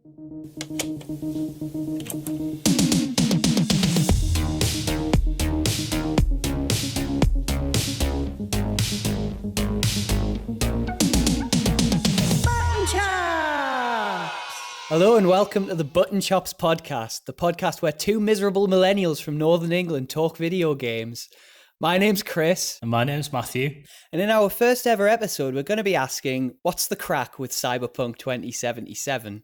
Hello and welcome to the Button Chops podcast, the podcast where two miserable millennials from Northern England talk video games. My name's Chris. And my name's Matthew. And in our first ever episode, we're going to be asking, what's the crack with Cyberpunk 2077?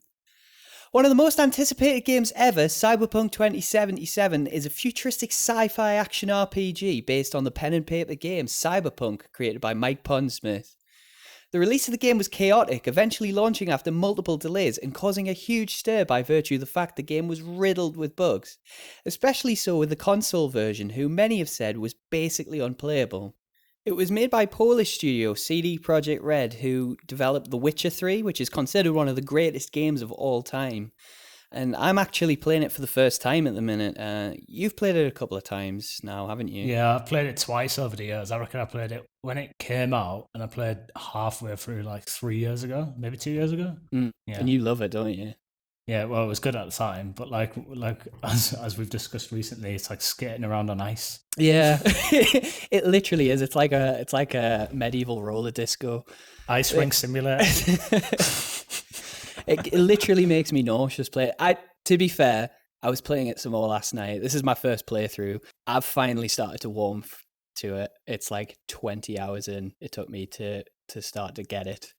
One of the most anticipated games ever, Cyberpunk 2077, is a futuristic sci-fi action RPG based on the pen and paper game Cyberpunk, created by Mike Pondsmith. The release of the game was chaotic, eventually launching after multiple delays and causing a huge stir by virtue of the fact the game was riddled with bugs, especially so with the console version, who many have said was basically unplayable. It was made by Polish studio CD Projekt Red, who developed The Witcher 3, which is considered one of the greatest games of all time. And I'm actually playing it for the first time at the minute. You've played it a couple of times now, haven't you? Yeah, I've played it twice over the years. I reckon I played it when it came out, and I played halfway through like 3 years ago, maybe 2 years ago. Yeah. And you love it, don't you? Yeah, well, it was good at the time, but like as we've discussed recently, it's like skating around on ice. Yeah, it literally is. It's like a medieval roller disco. Ice rink simulator. It literally makes me nauseous play. To be fair, I was playing it some more last night. This is my first playthrough. I've finally started to warm to it. It's like 20 hours in. It took me to start to get it.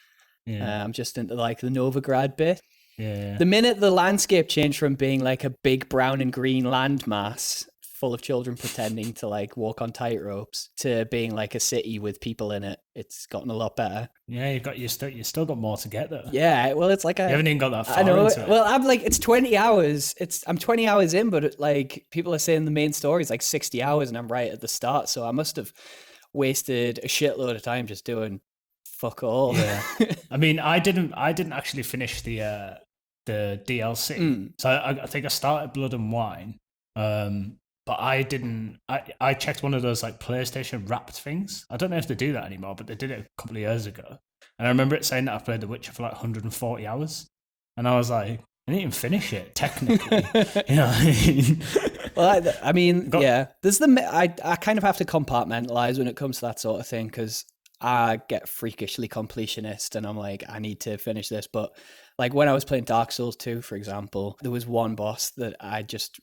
Yeah. I'm just into like the Novigrad bit. Yeah. The minute the landscape changed from being like a big brown and green landmass full of children pretending to like walk on tight ropes to being like a city with people in it, it's gotten a lot better. Yeah, you still got more to get though. Yeah, well, it's like you haven't even got that far. I know. Into it. Well, I'm like, it's 20 hours. I'm 20 hours in, but like people are saying the main story is like 60 hours, and I'm right at the start. So I must have wasted a shitload of time just doing fuck all. Yeah. I mean, I didn't actually finish the DLC. So I think I started Blood and Wine. But I didn't. I checked one of those like PlayStation Wrapped things. I don't know if they do that anymore, but they did it a couple of years ago. And I remember it saying that I played The Witcher for like 140 hours, and I was like, I didn't even finish it technically. You know what I mean? Well, I mean, yeah. There's I kind of have to compartmentalize when it comes to that sort of thing, because I get freakishly completionist, and I'm like, I need to finish this. But like when I was playing Dark Souls 2, for example, there was one boss that I just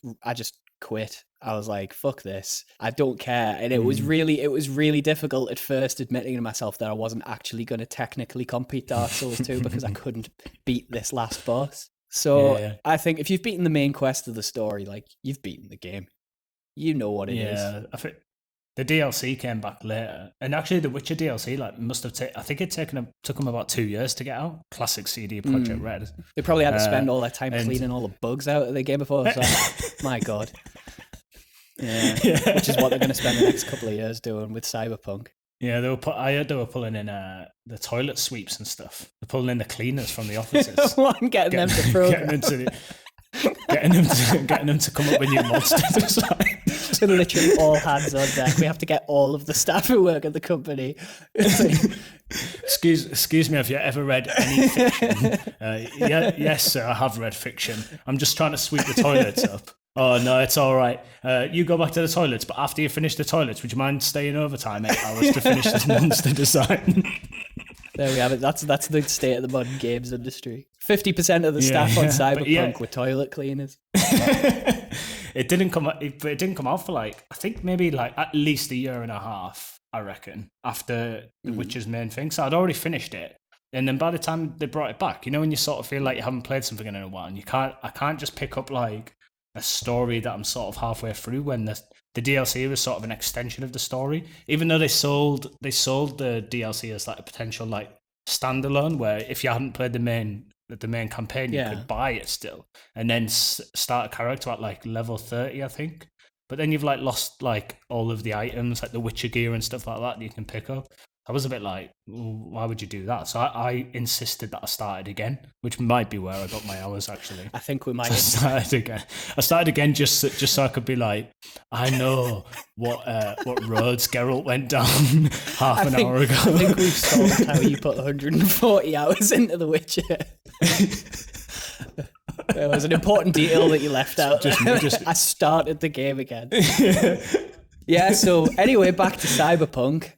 quit. I was like, fuck this, I don't care. And it was really difficult at first admitting to myself that I wasn't actually going to technically complete Dark Souls 2 because I couldn't beat this last boss. So yeah. I think if you've beaten the main quest of the story, like, you've beaten the game. You know what it is. Yeah, I think the DLC came back later, and actually the Witcher DLC must have I think it took them about 2 years to get out. Classic CD Projekt Red. They probably had to spend all their time cleaning all the bugs out of the game before. So, my God. Yeah, which is what they're going to spend the next couple of years doing with Cyberpunk. Yeah, I heard they were pulling in the toilet sweeps and stuff. They're pulling in the cleaners from the offices. Getting them to program. Getting them to come up with new monsters. So literally all hands on deck. We have to get all of the staff who work at the company. Excuse me, have you ever read any fiction? Yes, sir, I have read fiction. I'm just trying to sweep the toilets up. Oh, no, it's all right. You go back to the toilets, but after you finish the toilets, would you mind staying overtime 8 hours to finish this monster design? There we have it. That's the state of the modern games industry. 50% of the staff on Cyberpunk were toilet cleaners. It didn't come out for like, I think maybe like at least a year and a half, I reckon, after The Witcher's main thing. So I'd already finished it. And then by the time they brought it back, you know, when you sort of feel like you haven't played something in a while, and I can't just pick up like a story that I'm sort of halfway through when the DLC was sort of an extension of the story, even though they sold the DLC as like a potential like standalone, where if you hadn't played the main campaign, you could buy it still and then start a character at like level 30, I think. But then you've like lost like all of the items, like the Witcher gear and stuff like that you can pick up. I was a bit like, why would you do that? So I insisted that I started again, which might be where I got my hours, actually. I think we might. So I started again just so I could be like, I know what roads Geralt went down half an hour ago. I think we've solved how you put 140 hours into The Witcher. There was an important detail that you left out. Just- I started the game again. Yeah, so anyway, back to Cyberpunk.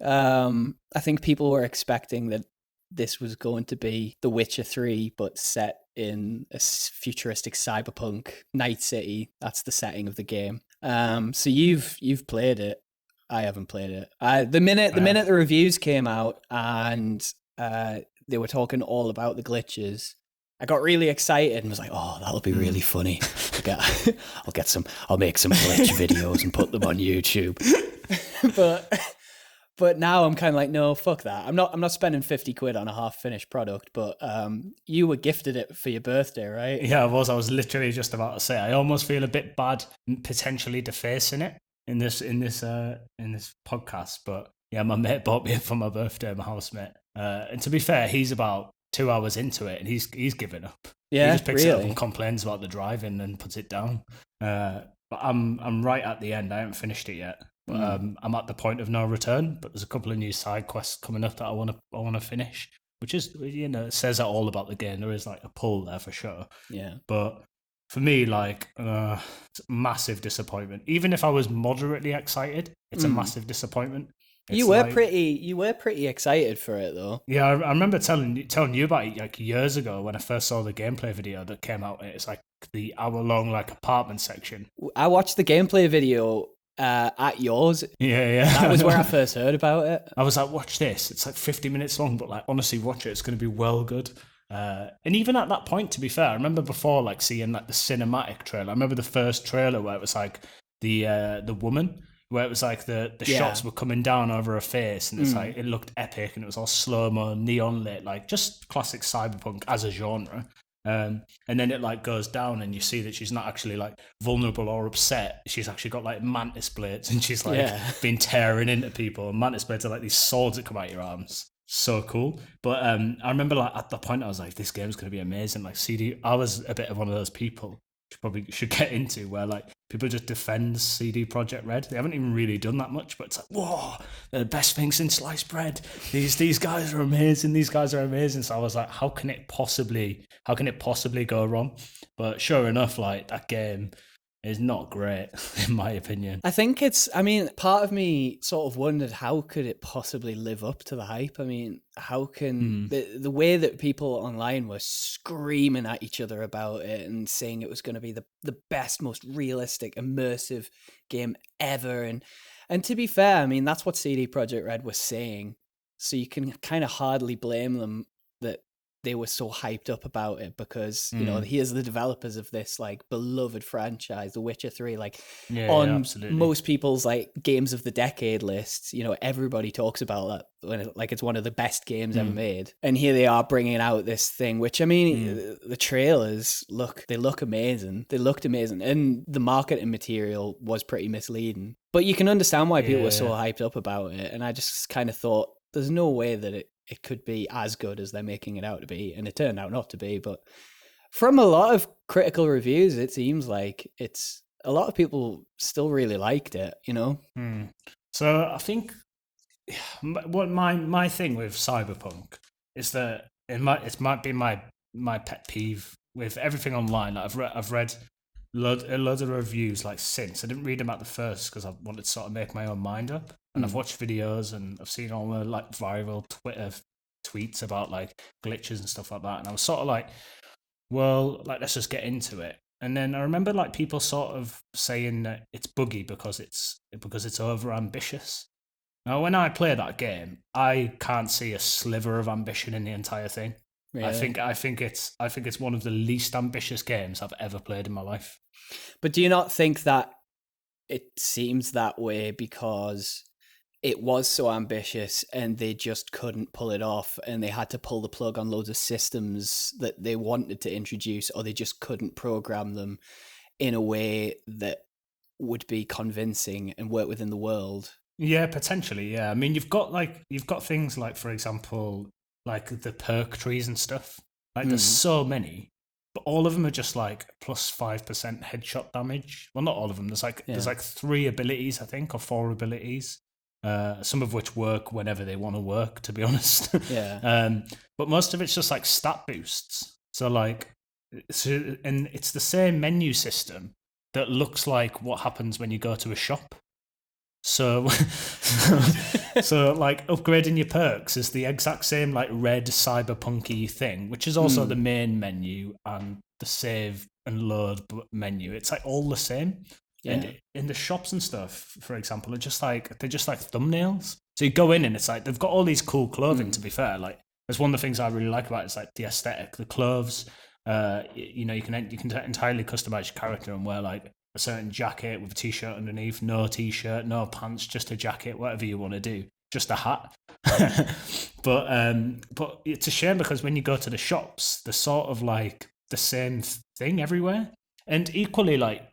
I think people were expecting that this was going to be The Witcher 3, but set in a futuristic cyberpunk Night City. That's the setting of the game. So you've played it. I haven't played it. The minute the reviews came out and they were talking all about the glitches, I got really excited and was like, "Oh, that'll be really funny. I'll make some glitch videos and put them on YouTube." But now I'm kind of like, no, fuck that. I'm not spending 50 quid on a half finished product. But you were gifted it for your birthday, right? Yeah, I was literally just about to say. I almost feel a bit bad potentially defacing it in this podcast, but yeah, my mate bought me it for my birthday, my housemate. And to be fair, he's about 2 hours into it, and he's given up. Yeah, he just picks it up and complains about the driving and puts it down. But I'm right at the end. I haven't finished it yet, but I'm at the point of no return. But there's a couple of new side quests coming up that I want to finish, which is, it says that all about the game. There is like a pull there for sure. Yeah, but for me, like, it's a massive disappointment. Even if I was moderately excited, it's a massive disappointment. You were pretty excited for it though. Yeah, I remember telling you about it like years ago when I first saw the gameplay video that came out. It's like the hour-long like apartment section. I watched the gameplay video at yours. Yeah. That was where I first heard about it. I was like, watch this. It's like 50 minutes long, but like honestly, watch it. It's going to be well good. And even at that point, to be fair, I remember before like seeing like the cinematic trailer. I remember the first trailer where it was like the woman, where it was like the shots were coming down over her face, and it's like it looked epic, and it was all slow-mo, neon lit, like just classic cyberpunk as a genre. And then it like goes down, and you see that she's not actually like vulnerable or upset. She's actually got like mantis blades, and she's like been tearing into people. And mantis blades are like these swords that come out your arms. So cool. But I remember like at the point I was like, this game's gonna be amazing. Like I was a bit of one of those people probably should get into where like people just defend CD Projekt Red. They haven't even really done that much, but it's like, whoa, they're the best thing since sliced bread. These guys are amazing. These guys are amazing. So I was like, how can it possibly go wrong? But sure enough, like that game is not great in my opinion. I think part of me sort of wondered how could it possibly live up to the hype? I mean, how can the way that people online were screaming at each other about it and saying it was going to be the best, most realistic, immersive game ever. And to be fair, I mean, that's what CD Projekt Red was saying. So you can kind of hardly blame them that they were so hyped up about it, because here's the developers of this like beloved franchise, The Witcher 3, like on most people's like games of the decade lists. Everybody talks about that when it's one of the best games ever made, and here they are bringing out this thing, which I mean, the trailers look amazing. They looked amazing, and the marketing material was pretty misleading. But you can understand why people were so hyped up about it, and I just kind of thought there's no way that it could be as good as they're making it out to be, and it turned out not to be. But from a lot of critical reviews, it seems like a lot of people still really liked it, So I think what my thing with Cyberpunk is that it might be my pet peeve with everything online. Like I've read a lot of reviews like since. I didn't read them at the first because I wanted to sort of make my own mind up. And I've watched videos and I've seen all the like viral Twitter tweets about like glitches and stuff like that. And I was sort of like, well, like let's just get into it. And then I remember like people sort of saying that it's buggy because it's over ambitious. Now, when I play that game, I can't see a sliver of ambition in the entire thing. Really? I think it's one of the least ambitious games I've ever played in my life. But do you not think that it seems that way because it was so ambitious and they just couldn't pull it off, and they had to pull the plug on loads of systems that they wanted to introduce, or they just couldn't program them in a way that would be convincing and work within the world? Yeah, potentially. Yeah, I mean, you've got things like, for example, like the perk trees and stuff. Like there's so many, but all of them are just like plus 5% headshot damage. Well, not all of them. There's like 3 abilities, I think, or 4 abilities. Some of which work whenever they want to work, to be honest. Yeah. But most of it's just like stat boosts. So like and it's the same menu system that looks like what happens when you go to a shop. So, so like upgrading your perks is the exact same like red cyberpunky thing, which is also the main menu and the save and load menu. It's like all the same. Yeah. And in the shops and stuff, for example, they're just like thumbnails. So you go in and it's like they've got all these cool clothing. To be fair, like that's one of the things I really like about it. It's like the aesthetic, the clothes. You know, you can entirely customize your character and wear like a certain jacket with a t-shirt underneath, no t-shirt, no pants, just a jacket, whatever you want to do, just a hat. But it's a shame because when you go to the shops, they're sort of like the same thing everywhere, and equally like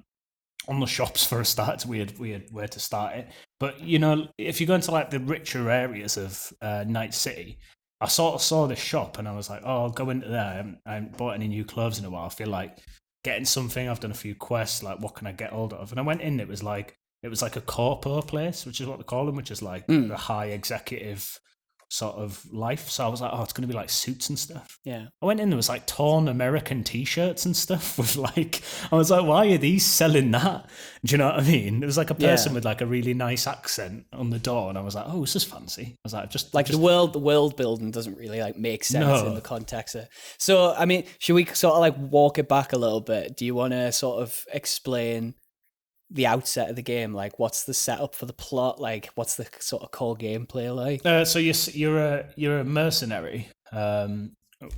on the shops for a start. It's weird where to start it. But you know, if you go into like the richer areas of Night City, I sort of saw this shop and I was like, oh, I'll go into there. I haven't bought any new clothes in a while. I feel like getting something. I've done a few quests. Like, what can I get hold of? And I went in. It was like a corpo place, which is what they call them, which is like the high executive sort of life. So I was like, oh, it's going to be like suits and stuff. Yeah. I went in, there was like torn American t-shirts and stuff with like, I was like, why are these selling that? Do you know what I mean? There was like a person with like a really nice accent on the door, and I was like, oh, this is fancy. I was like, the world building doesn't really like make sense in the context of. So I mean, should we sort of like walk it back a little bit? Do you want to sort of explain the outset of the game? Like, what's the setup for the plot? Like, what's the sort of core gameplay like? So you're a mercenary,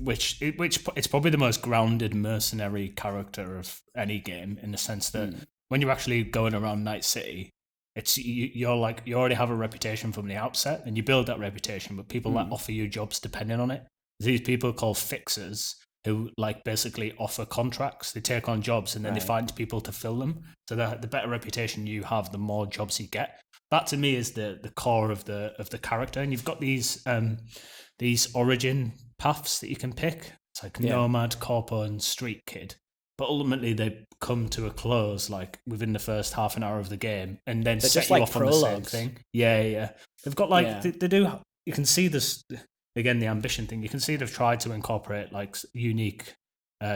which it's probably the most grounded mercenary character of any game, in the sense that when you're actually going around Night City, it's you already have a reputation from the outset, and you build that reputation. But people that offer you jobs depending on it. These people are called fixers, who like basically offer contracts. They take on jobs and then they find people to fill them. So the better reputation you have, the more jobs you get. That to me is the core of the character. And you've got these origin paths that you can pick. It's like nomad, corpo, and street kid. But ultimately they come to a close like within the first half an hour of the game, and then They're set just you like off prologues. on the same thing. Yeah. They've got like they do. You can see this. Again, the ambition thing, you can see they've tried to incorporate like unique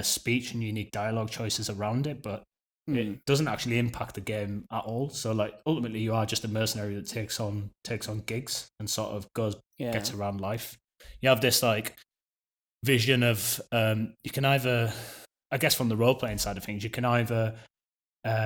speech and unique dialogue choices around it, but it doesn't actually impact the game at all. So like ultimately you are just a mercenary that takes on gigs and sort of gets around life. You have this like vision of you can either, I guess from the role-playing side of things, you can either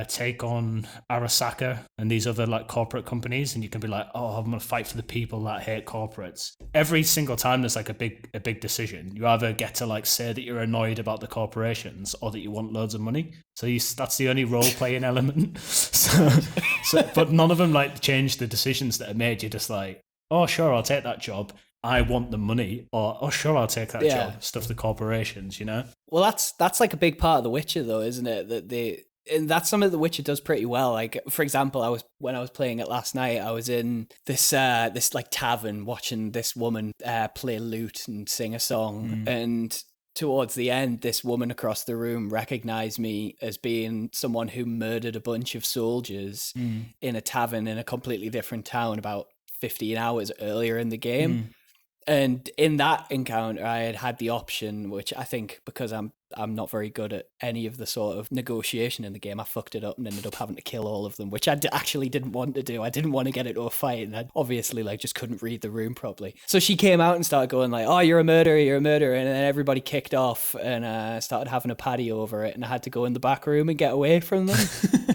take on Arasaka and these other like corporate companies, and you can be like, oh, I'm gonna fight for the people that hate corporates. Every single time there's like a big decision, you either get to like say that you're annoyed about the corporations or that you want loads of money. So that's the only role playing element. So but none of them like change the decisions that are made. You're just like, oh sure, I'll take that job. I want the money, or oh sure, I'll take that job. Stuff the corporations, you know. Well, that's like a big part of The Witcher, though, isn't it? And that's something The Witcher does pretty well. Like, for example, when I was playing it last night, I was in this like tavern watching this woman play lute and sing a song, and towards the end, this woman across the room recognized me as being someone who murdered a bunch of soldiers in a tavern in a completely different town about 15 hours earlier in the game. And in that encounter, I had the option, which I think because I'm not very good at any of the sort of negotiation in the game, I fucked it up and ended up having to kill all of them, which I actually didn't want to do. I didn't want to get into a fight, and I obviously like just couldn't read the room properly. So she came out and started going like, "Oh, you're a murderer, and then everybody kicked off and started having a paddy over it, and I had to go in the back room and get away from them.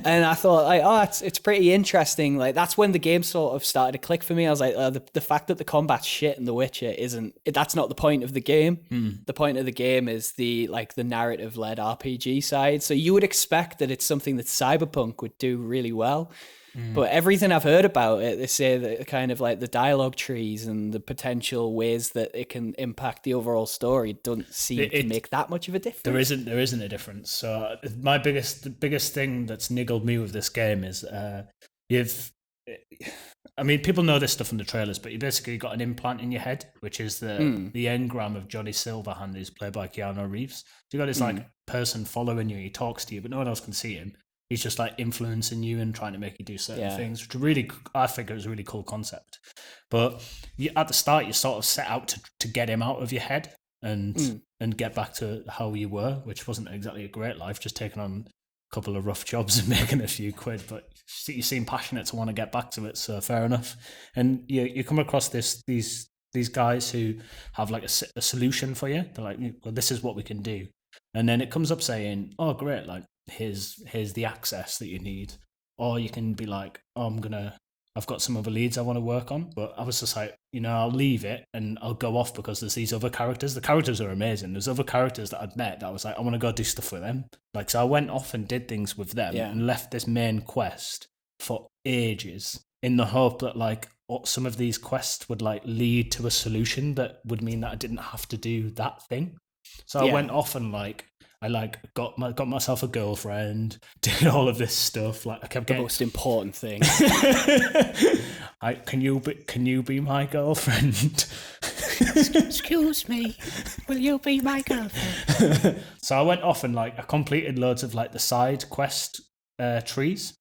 And I thought like, oh, it's pretty interesting. Like that's when the game sort of started to click for me. I was like, the fact that the combat's shit in The Witcher that's not the point of the game. The point of the game is the narrative-led RPG side. So you would expect that it's something that Cyberpunk would do really well. But everything I've heard about it, they say that kind of like the dialogue trees and the potential ways that it can impact the overall story don't seem to make that much of a difference. There isn't a difference. So my biggest thing that's niggled me with this game is people know this stuff from the trailers, but you basically got an implant in your head, which is the engram of Johnny Silverhand, who's played by Keanu Reeves. So you got this like person following you, he talks to you, but no one else can see him. He's just like influencing you and trying to make you do certain things, which I think is a really cool concept. But at the start, you sort of set out to get him out of your head. and get back to how you were, which wasn't exactly a great life, just taking on a couple of rough jobs and making a few quid. But you seem passionate to want to get back to it, so fair enough. And you come across these guys who have like a solution for you. They're like, well, this is what we can do, and then it comes up saying, oh great, like here's the access that you need. Or you can be like, oh, I've got some other leads I want to work on. But I was just like, I'll leave it and I'll go off because there's these other characters. The characters are amazing. There's other characters that I'd met that I was like, I want to go do stuff with them. Like, so I went off and did things with them and left this main quest for ages in the hope that like some of these quests would like lead to a solution that would mean that I didn't have to do that thing. So I went off and like, I like got myself a girlfriend, did all of this stuff. Like I kept getting the most important thing. Can you be my girlfriend? Excuse me, will you be my girlfriend? So I went off and like I completed loads of like the side quest trees.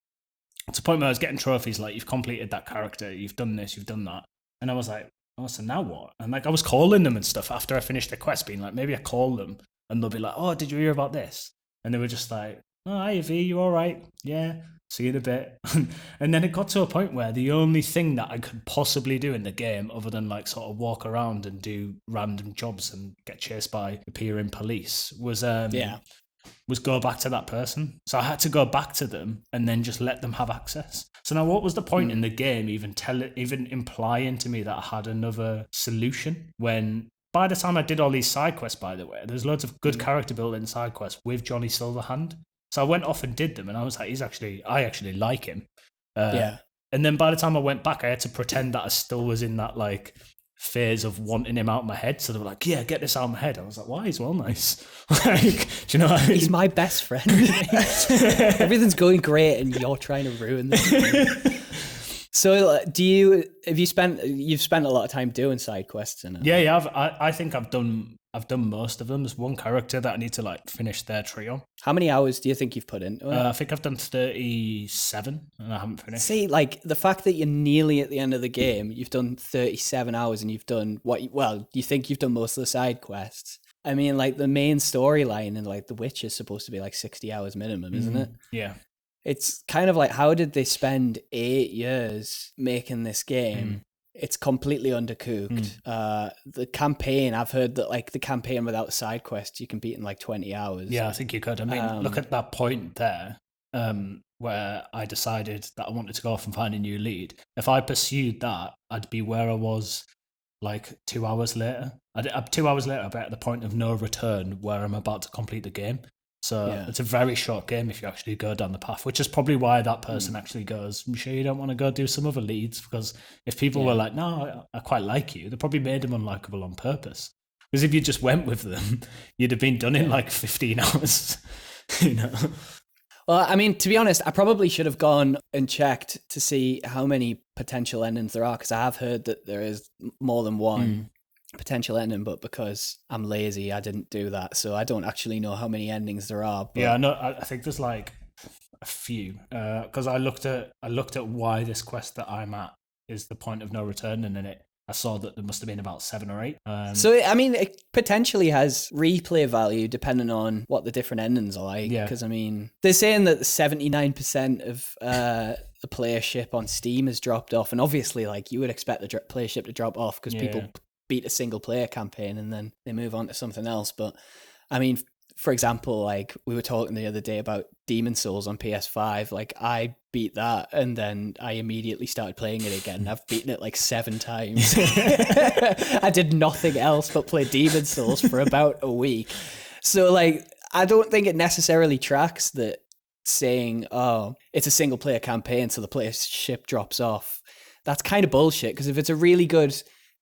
To the point where I was getting trophies like you've completed that character, you've done this, you've done that, and I was like, oh, so now what? And like I was calling them and stuff after I finished the quest, being like, maybe I call them. And they'll be like, oh, did you hear about this? And they were just like, oh, hi, V, you all right? Yeah, see you in a bit. And then it got to a point where the only thing that I could possibly do in the game, other than like sort of walk around and do random jobs and get chased by appearing police, was go back to that person. So I had to go back to them and then just let them have access. So now what was the point in the game even implying to me that I had another solution when... By the time I did all these side quests, by the way, there's loads of good character building side quests with Johnny Silverhand. So I went off and did them, and I was like, I actually like him. And then by the time I went back, I had to pretend that I still was in that like phase of wanting him out of my head. So they were like, yeah, get this out of my head. I was like, why? He's well nice. Like, do you know what I mean? He's my best friend. Everything's going great, and you're trying to ruin this. So, you've spent a lot of time doing side quests in it? Yeah. I think I've done most of them. There's one character that I need to like finish their trio. How many hours do you think you've put in? I think I've done 37 and I haven't finished. See, like the fact that you're nearly at the end of the game, you've done 37 hours and you've done you think you've done most of the side quests. I mean, like the main storyline in like The Witch is supposed to be like 60 hours minimum, isn't it? Yeah. It's kind of like, how did they spend 8 years making this game? It's completely undercooked. The campaign, I've heard that like the campaign without side quests, you can beat in like 20 hours. Yeah, I think you could. I mean, look at that point there where I decided that I wanted to go off and find a new lead. If I pursued that, I'd be where I was like 2 hours later. 2 hours later, I'd be at the point of no return where I'm about to complete the game. So it's a very short game if you actually go down the path, which is probably why that person actually goes, I'm sure you don't want to go do some other leads, because if people were like, no, I quite like you, they probably made them unlikable on purpose. Because if you just went with them, you'd have been done in like 15 hours, Well, I mean, to be honest, I probably should have gone and checked to see how many potential endings there are, because I have heard that there is more than one potential ending, but because I'm lazy, I didn't do that, so I don't actually know how many endings there are. But... Yeah, no, I think there's like a few, because I looked at why this quest that I'm at is the point of no return, and then I saw that there must have been about 7 or 8. So I mean, it potentially has replay value depending on what the different endings are like. Yeah. Because I mean, they're saying that 79% of the playership on Steam has dropped off, and obviously, like you would expect the playership to drop off because people beat a single player campaign and then they move on to something else. But I mean, for example, like we were talking the other day about Demon Souls on PS5, like I beat that and then I immediately started playing it again. I've beaten it like 7 times. I did nothing else but play Demon Souls for about a week. So like, I don't think it necessarily tracks that saying, oh, it's a single player campaign, so the playership drops off. That's kind of bullshit, because if it's a really good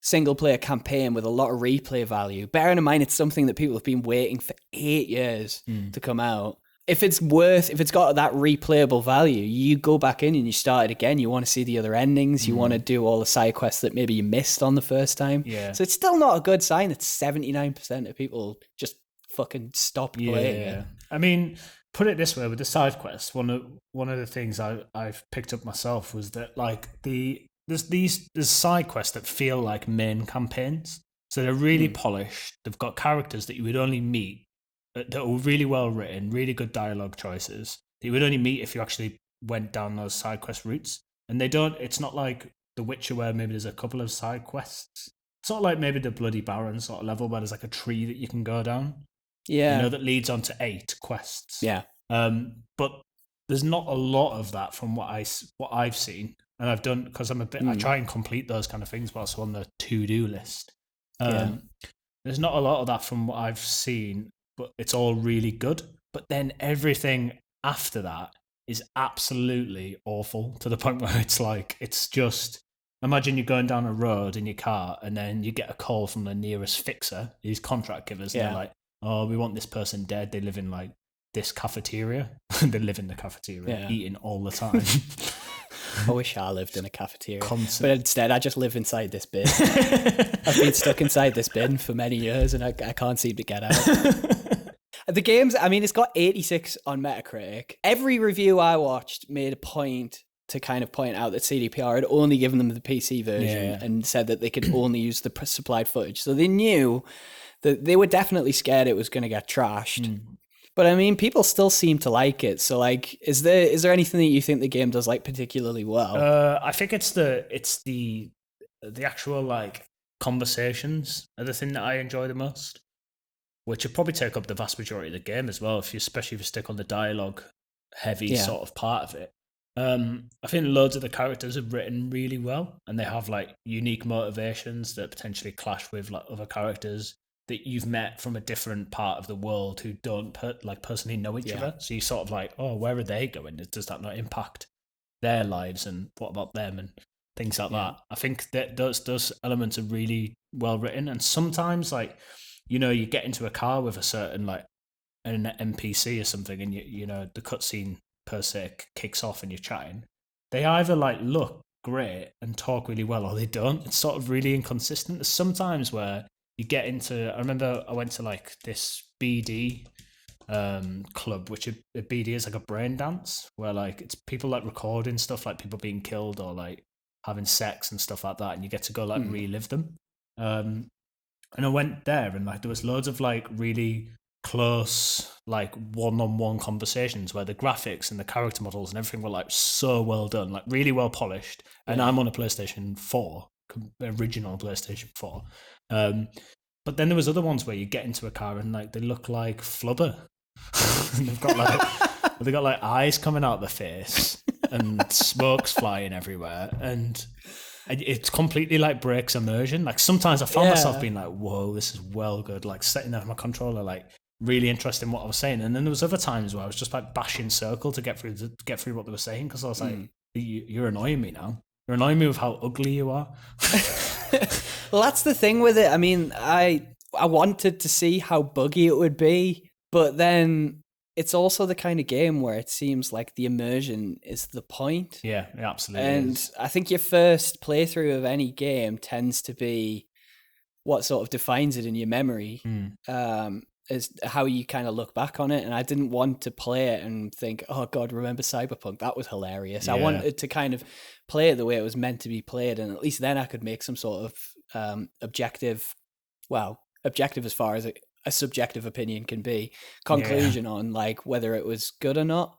single player campaign with a lot of replay value, bearing in mind it's something that people have been waiting for 8 years to come out. If it's got that replayable value, you go back in and you start it again. You want to see the other endings. You want to do all the side quests that maybe you missed on the first time. Yeah. So it's still not a good sign that 79% of people just fucking stopped playing it. I mean, put it this way, with the side quests, one of the things I've picked up myself was that like there's side quests that feel like main campaigns. So they're really polished. They've got characters that you would only meet that are really well written, really good dialogue choices that you would only meet if you actually went down those side quest routes. And they don't. It's not like The Witcher where maybe there's a couple of side quests. It's not like maybe the Bloody Baron sort of level where there's like a tree that you can go down. Yeah. That leads on to 8 quests. Yeah. But there's not a lot of that from what I've seen, and I've done because I'm a bit. I try and complete those kind of things whilst on the to-do list. There's not a lot of that from what I've seen, but it's all really good. But then everything after that is absolutely awful to the point where it's just. Imagine you're going down a road in your car, and then you get a call from the nearest fixer, these contract givers, and they're like, "Oh, we want this person dead. They live in like this cafeteria. They live in the cafeteria, eating all the time." I wish I lived in a cafeteria. Constant. But instead, I just live inside this bin. I've been stuck inside this bin for many years, and I can't seem to get out. The game's, I mean, it's got 86 on Metacritic. Every review I watched made a point to kind of point out that CDPR had only given them the PC version and said that they could only use the supplied footage. So they knew that they were definitely scared it was going to get trashed. But I mean, people still seem to like it. So like, is there anything that you think the game does like particularly well? I think it's the actual like conversations are the thing that I enjoy the most, which would probably take up the vast majority of the game as well, especially if you stick on the dialogue heavy sort of part of it. I think loads of the characters are written really well, and they have like unique motivations that potentially clash with like other characters that you've met from a different part of the world who don't personally know each other. So you sort of like, oh, where are they going? Does that not impact their lives, and what about them and things like that? I think that those elements are really well written, and sometimes like you get into a car with a certain like an NPC or something, and you know the cutscene per se kicks off and you're chatting. They either like look great and talk really well, or they don't. It's sort of really inconsistent. There's sometimes where you get into. I remember I went to like this BD club, which a BD is like a brain dance, where like it's people like recording stuff, like people being killed or like having sex and stuff like that, and you get to go like relive them. And I went there, and like there was loads of like really close like one-on-one conversations where the graphics and the character models and everything were like so well done, like really well polished. And I'm on a PlayStation 4, original PlayStation 4. But then there was other ones where you get into a car and like they look like flubber. And they've got like eyes coming out of the face and smoke's flying everywhere, and it completely like breaks immersion. Like sometimes I found myself being like, whoa, this is well good, like setting up my controller, like really interested in what I was saying. And then there was other times where I was just like bashing circle to get through what they were saying, because I was like, you're annoying me now. You're annoying me with how ugly you are. Well, that's the thing with it. I mean, I wanted to see how buggy it would be, but then it's also the kind of game where it seems like the immersion is the point. Yeah, it absolutely and is. I think your first playthrough of any game tends to be what sort of defines it in your memory. Is how you kind of look back on it. And I didn't want to play it and think, oh God, remember Cyberpunk? That was hilarious. I wanted to kind of play it the way it was meant to be played. And at least then I could make some sort of objective as far as a subjective opinion can be, conclusion on like whether it was good or not.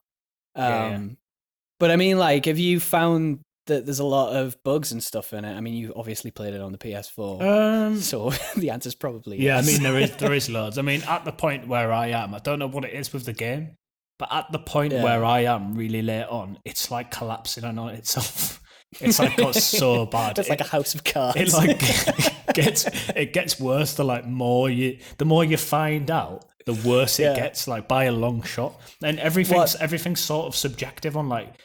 But I mean, like, have you found that there's a lot of bugs and stuff in it? I mean, you obviously played it on the PS4, so the answer's probably yes. I mean, there is loads. I mean, at the point where I am, I don't know what it is with the game, but at the point where I am really late on, it's like collapsing on itself. It's like got so bad. It's like a house of cards. It like it gets worse the more you find out, the worse it gets, like by a long shot. And everything's sort of subjective on like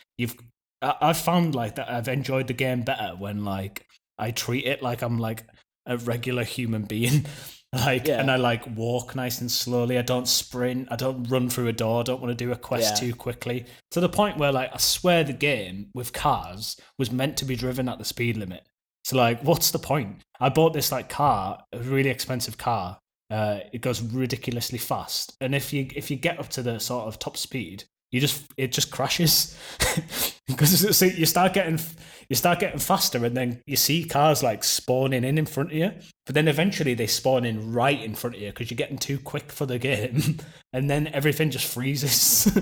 I've found like that I've enjoyed the game better when like I treat it like I'm like a regular human being. And I like walk nice and slowly. I don't sprint. I don't run through a door. I don't want to do a quest too quickly. To the point where like I swear the game with cars was meant to be driven at the speed limit. So like, what's the point? I bought this like car, a really expensive car. It goes ridiculously fast, and if you get up to the sort of top speed, it just crashes because so you start getting faster, and then you see cars like spawning in front of you, but then eventually they spawn in right in front of you because you're getting too quick for the game, and then everything just freezes.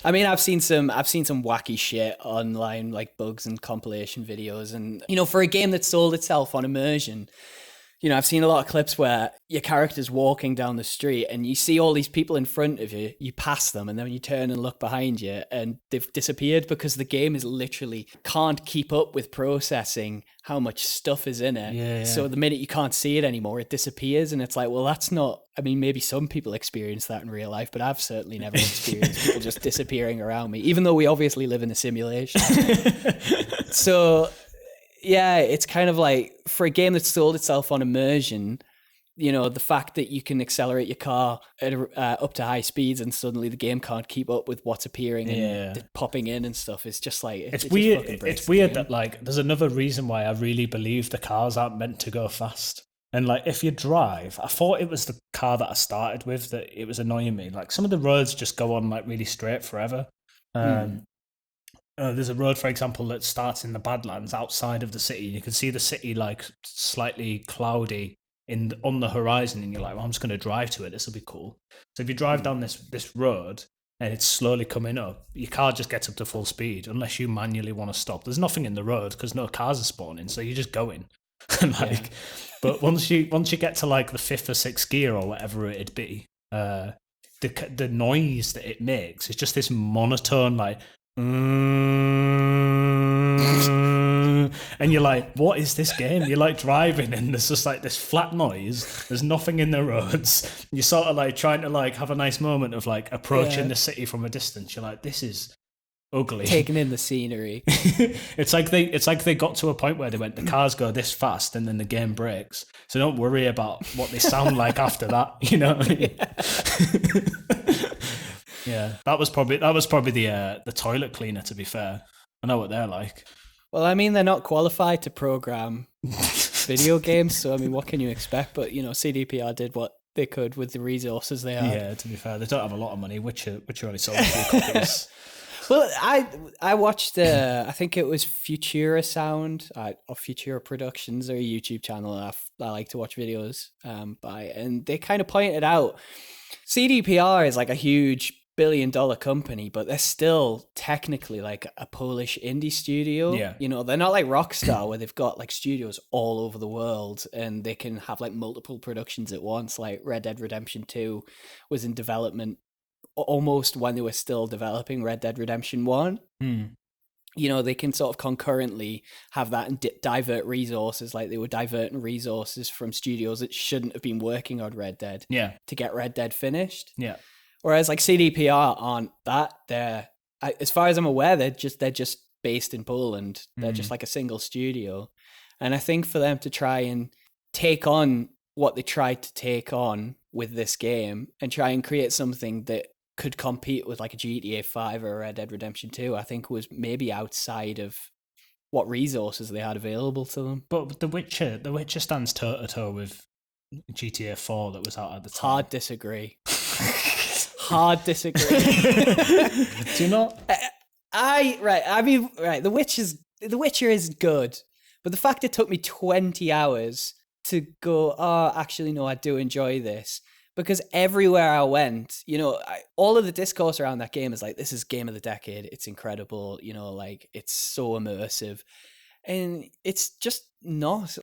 I mean, I've seen some wacky shit online, like bugs and compilation videos, and for a game that sold itself on immersion, I've seen a lot of clips where your character's walking down the street and you see all these people in front of you, you pass them, and then you turn and look behind you and they've disappeared because the game is literally can't keep up with processing how much stuff is in it. Yeah. So the minute you can't see it anymore, it disappears. And it's like, well, that's not, I mean, maybe some people experience that in real life, but I've certainly never experienced people just disappearing around me, even though we obviously live in a simulation. So... yeah, it's kind of like, for a game that sold itself on immersion, the fact that you can accelerate your car at up to high speeds and suddenly the game can't keep up with what's appearing and popping in and stuff, it's just like... It's weird. It's weird that, like, there's another reason why I really believe the cars aren't meant to go fast. And, like, if you drive, I thought it was the car that I started with that it was annoying me. Like, some of the roads just go on, like, really straight forever. There's a road, for example, that starts in the Badlands outside of the city. You can see the city like slightly cloudy on the horizon, and you're like, well, I'm just going to drive to it. This will be cool. So if you drive down this road and it's slowly coming up, your car just gets up to full speed unless you manually want to stop. There's nothing in the road because no cars are spawning, so you're just going. But once you get to like the 5th or 6th gear or whatever it'd be, the noise that it makes is just this monotone like. And you're like, what is this game? You're like driving and there's just like this flat noise, there's nothing in the roads, you're sort of like trying to like have a nice moment of like approaching the city from a distance. You're like, this is ugly, taking in the scenery. it's like they got to a point where they went, the cars go this fast and then the game breaks, so don't worry about what they sound like after that, Yeah, that was probably the toilet cleaner, to be fair. I know what they're like. Well, I mean, they're not qualified to program video games, so I mean, what can you expect? But CDPR did what they could with the resources they had. Yeah, to be fair, they don't have a lot of money, which only sold a few copies. Well, I watched I think it was Futura Sound or Futura Productions, or a YouTube channel I like to watch videos by, and they kind of pointed out CDPR is like a huge billion-dollar company, but they're still technically like a Polish indie studio. Yeah. They're not like Rockstar where they've got like studios all over the world and they can have like multiple productions at once. Like Red Dead Redemption 2 was in development almost when they were still developing Red Dead Redemption 1. They can sort of concurrently have that and divert resources, like they were diverting resources from studios that shouldn't have been working on Red Dead to get Red Dead finished. Yeah. Whereas like CDPR aren't that. As far as I'm aware, they're just based in Poland. They're just like a single studio. And I think for them to try and take on what they tried to take on with this game and try and create something that could compete with like a GTA 5 or a Red Dead Redemption 2, I think was maybe outside of what resources they had available to them. But The Witcher stands toe to toe with GTA 4 that was out at the time. Hard disagree. Hard disagree. Do you not? The Witcher is good, but the fact it took me 20 hours to go, oh, actually no, I do enjoy this, because everywhere I went, all of the discourse around that game is like, this is game of the decade, it's incredible, like it's so immersive, and it's just not.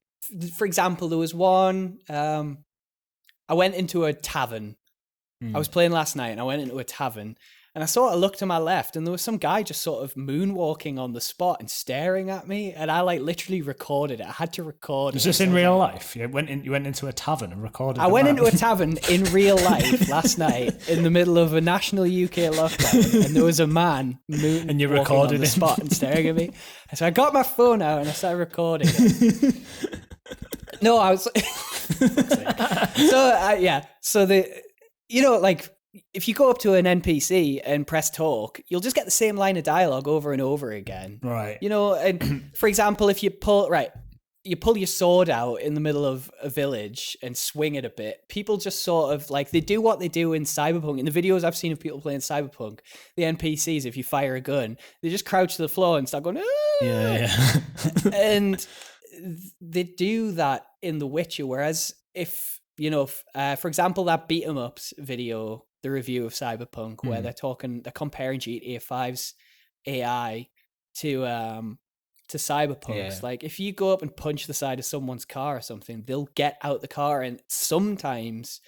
For example, there was one, I went into a tavern. I was playing last night and I went into a tavern and I sort of looked to my left and there was some guy just sort of moonwalking on the spot and staring at me, and I like literally recorded it. I had to record it. Was this in real life? You went into a tavern and recorded it? I went into a tavern in real life last night in the middle of a national UK lockdown, and there was a man and you recorded on the spot and staring at me. And so I got my phone out and I started recording it. No, I was like, if you go up to an NPC and press talk, you'll just get the same line of dialogue over and over again. Right. And for example, if you pull, you pull your sword out in the middle of a village and swing it a bit. People just sort of like, they do what they do in Cyberpunk. In the videos I've seen of people playing Cyberpunk, the NPCs, if you fire a gun, they just crouch to the floor and start going, "Ah!" Yeah. And they do that in The Witcher. Whereas if, for example, that beat 'em ups video, the review of Cyberpunk, where they're comparing GTA 5's AI to Cyberpunk's. Yeah. Like, if you go up and punch the side of someone's car or something, they'll get out the car, and sometimes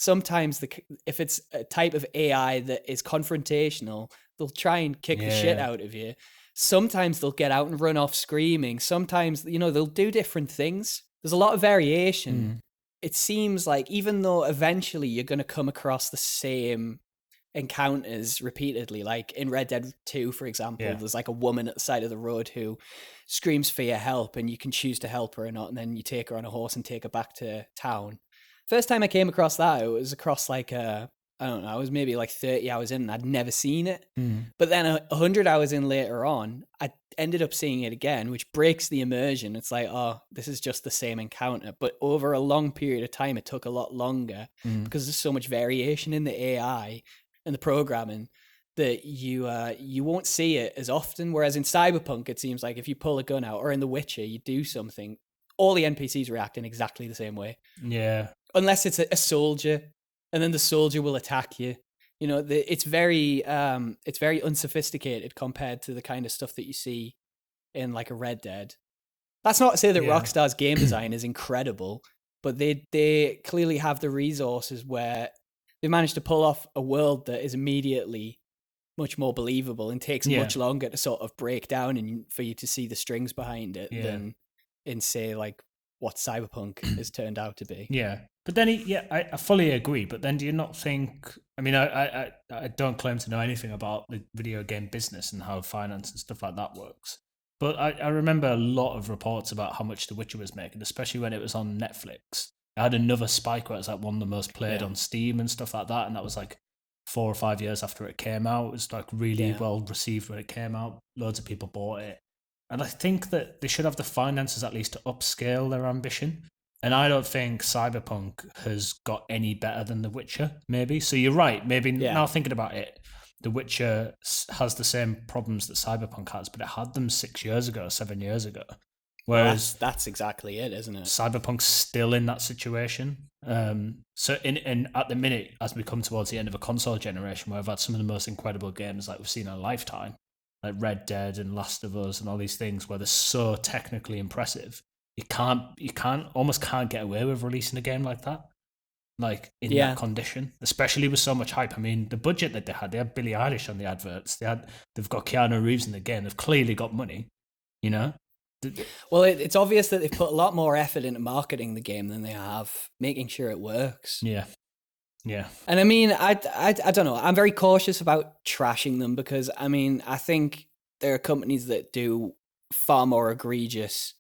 if it's a type of AI that is confrontational, they'll try and kick the shit out of you. Sometimes they'll get out and run off screaming. Sometimes, they'll do different things. There's a lot of variation. It seems like, even though eventually you're going to come across the same encounters repeatedly, like in Red Dead 2, for example, there's like a woman at the side of the road who screams for your help, and you can choose to help her or not, and then you take her on a horse and take her back to town. First time I came across that, it was across like I don't know, I was maybe like 30 hours in and I'd never seen it. But then 100 hours in later on, I ended up seeing it again, which breaks the immersion. It's like, oh, this is just the same encounter. But over a long period of time, it took a lot longer because there's so much variation in the AI and the programming that you won't see it as often. Whereas in Cyberpunk, it seems like if you pull a gun out, or in The Witcher, you do something, all the NPCs react in exactly the same way. Yeah. Unless it's a soldier, and then the soldier will attack you. It's very unsophisticated compared to the kind of stuff that you see in like a Red Dead. That's not to say that Rockstar's game design is incredible, but they clearly have the resources where they managed to pull off a world that is immediately much more believable and takes much longer to sort of break down and for you to see the strings behind it than in, say, like what Cyberpunk has turned out to be. Yeah. But then, I fully agree. But then do you not think, I mean, I don't claim to know anything about the video game business and how finance and stuff like that works. But I remember a lot of reports about how much The Witcher was making, especially when it was on Netflix. It had another spike where it's like one of the most played on Steam and stuff like that. And that was like 4 or 5 years after it came out. It was like really well received when it came out. Loads of people bought it. And I think that they should have the finances at least to upscale their ambition. And I don't think Cyberpunk has got any better than The Witcher, maybe. So you're right. Maybe now thinking about it, The Witcher has the same problems that Cyberpunk has, but it had them 6 years ago, 7 years ago. Whereas that's exactly it, isn't it? Cyberpunk's still in that situation. So in at the minute, as we come towards the end of a console generation, where we've had some of the most incredible games like we've seen in a lifetime, like Red Dead and Last of Us and all these things where they're so technically impressive. You almost can't get away with releasing a game like that, like in that condition, especially with so much hype. I mean, the budget that they had Billie Eilish on the adverts. They've got Keanu Reeves in the game. They've clearly got money, Well, it's obvious that they've put a lot more effort into marketing the game than they have making sure it works. Yeah. And I mean, I don't know. I'm very cautious about trashing them because, I mean, I think there are companies that do far more egregious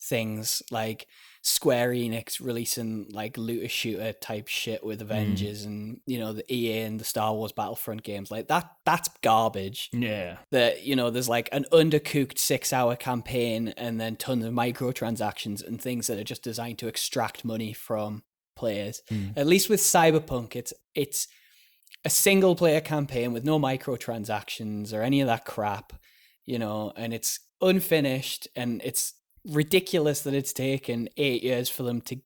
things, like Square Enix releasing like looter shooter type shit with Avengers and, the EA and the Star Wars Battlefront games. Like that's garbage. Yeah. That, there's like an undercooked 6-hour campaign and then tons of microtransactions and things that are just designed to extract money from players. At least with Cyberpunk, it's a single player campaign with no microtransactions or any of that crap, and it's unfinished, and it's ridiculous that it's taken 8 years for them to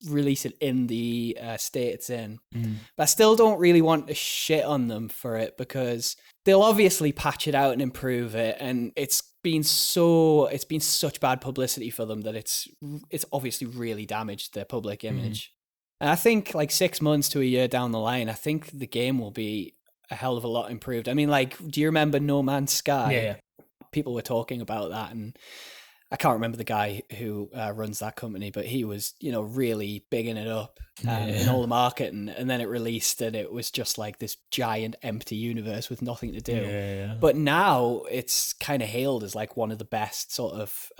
release it in the state it's in. But I still don't really want to shit on them for it because they'll obviously patch it out and improve it, and it's been such bad publicity for them that it's obviously really damaged their public image. And I think like 6 months to a year down the line, I think the game will be a hell of a lot improved. I mean, like, do you remember No Man's Sky? Yeah. People were talking about that, and I can't remember the guy who runs that company, but he was, really bigging it up in all the marketing. And then it released, and it was just like this giant empty universe with nothing to do. Yeah. But now it's kind of hailed as like one of the best sort of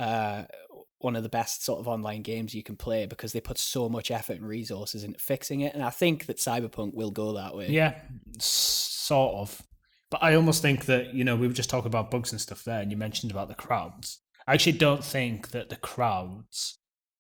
online games you can play because they put so much effort and resources into fixing it. And I think that Cyberpunk will go that way. Yeah, sort of. But I almost think that, we were just talking about bugs and stuff there, and you mentioned about the crowds. I actually don't think that the crowds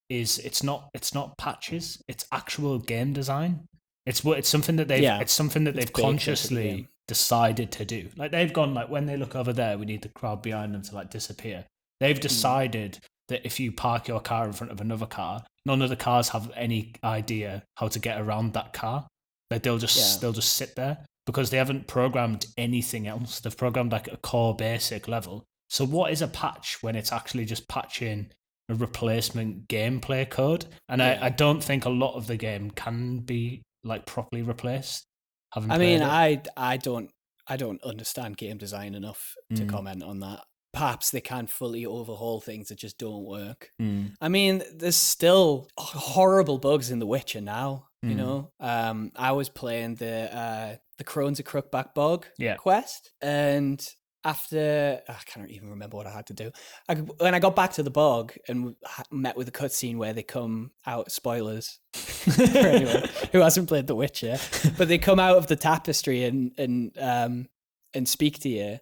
it's not patches, it's actual game design. It's something that Yeah, they've baked into the consciously game. decided to do. Like they've gone like when they look over there, we need the crowd behind them to like disappear. They've decided that if you park your car in front of another car, none of the cars have any idea how to get around that car. Like they'll just sit there because they haven't programmed anything else. They've programmed like a core basic level. So what is a patch when it's actually just patching a replacement gameplay code? And I don't think a lot of the game can be like properly replaced. I mean, I don't understand game design enough to comment on that. Perhaps they can fully overhaul things that just don't work. I mean, there's still horrible bugs in The Witcher now. You know, I was playing the Crones of Crookback Bog quest, and after I can't even remember what I had to do. When I got back to the bog and met with a cutscene where they come out, spoilers for anyone who hasn't played The Witcher, but they come out of the tapestry and speak to you.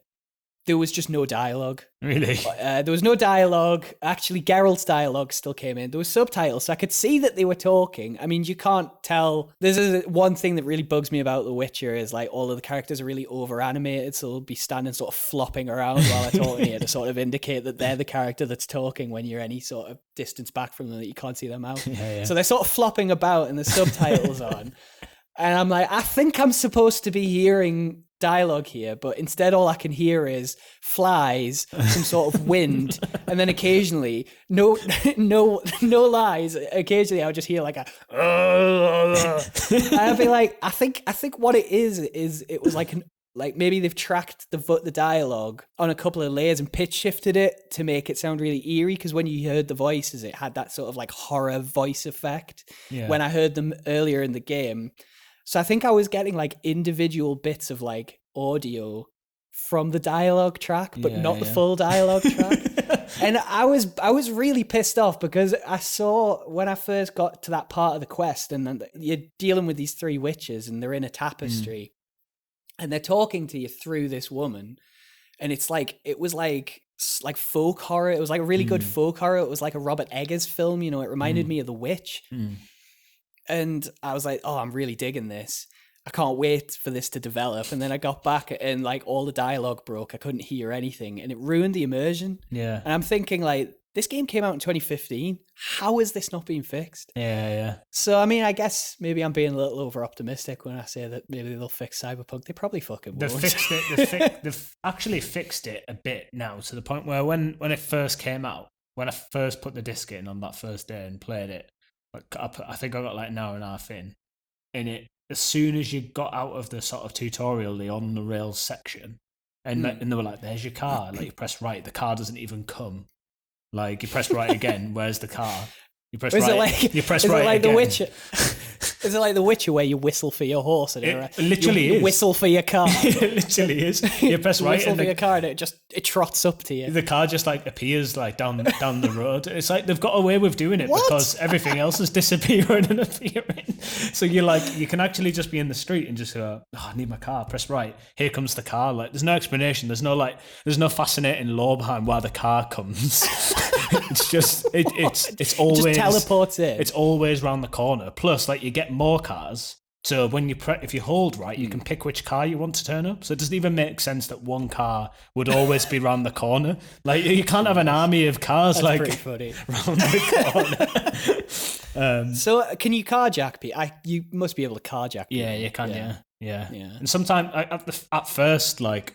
There was just no dialogue. Really? There was no dialogue. Actually, Geralt's dialogue still came in. There was subtitles, so I could see that they were talking. I mean, you can't tell. This is one thing that really bugs me about The Witcher is like all of the characters are really over animated, so they'll be standing sort of flopping around while they're talking to you to sort of indicate that they're the character that's talking when you're any sort of distance back from them that you can't see their mouth. So they're sort of flopping about and the subtitles on. And I'm like, I think I'm supposed to be hearing dialogue here, but instead all I can hear is flies, some sort of wind, and then occasionally, no lies, occasionally I'll just hear like a I'll be like, I think what it is it was like maybe they've tracked the dialogue on a couple of layers and pitch shifted it to make it sound really eerie, because when you heard the voices it had that sort of like horror voice effect when I heard them earlier in the game. So I think I was getting like individual bits of like audio from the dialogue track, but not the full dialogue track. And I was really pissed off because I saw when I first got to that part of the quest and then you're dealing with these three witches and they're in a tapestry and they're talking to you through this woman. And it was like folk horror. It was like a really good folk horror. It was like a Robert Eggers film, you know, it reminded me of The Witch. And I was like, oh, I'm really digging this. I can't wait for this to develop. And then I got back and like all the dialogue broke. I couldn't hear anything and it ruined the immersion. Yeah. And I'm thinking like, this game came out in 2015. How is this not being fixed? Yeah. So, I mean, I guess maybe I'm being a little over optimistic when I say that maybe they'll fix Cyberpunk. They probably fucking won't. They've actually fixed it a bit now to the point where when it first came out, when I first put the disc in on that first day and played it, I think I got like an hour and a half in. And it, as soon as you got out of the sort of tutorial, the on the rails section, and they were like, "There's your car." Like you press right, the car doesn't even come. Like you press right again, where's the car? You press right. You press right like again. The Witcher? Is it like The Witcher where you whistle for your horse? And it literally you is. whistle for your car. It literally is. You press right whistle for your car and it trots up to you. The car just like appears like down the road. It's like they've got away with doing it because everything else is disappearing and appearing. So you can actually just be in the street and just go, oh, I need my car. Press right. Here comes the car. Like there's no explanation. There's no fascinating lore behind why the car comes. It's just it's always it just teleports in. It's always round the corner. Plus, like you get more cars. So when if you hold right, you can pick which car you want to turn up. So it doesn't even make sense that one car would always be round the corner. Like you can't have an army of cars. That's like pretty funny. Round the corner. So can you carjack people? You must be able to carjack people. Yeah, you can. Yeah. And sometimes at first, like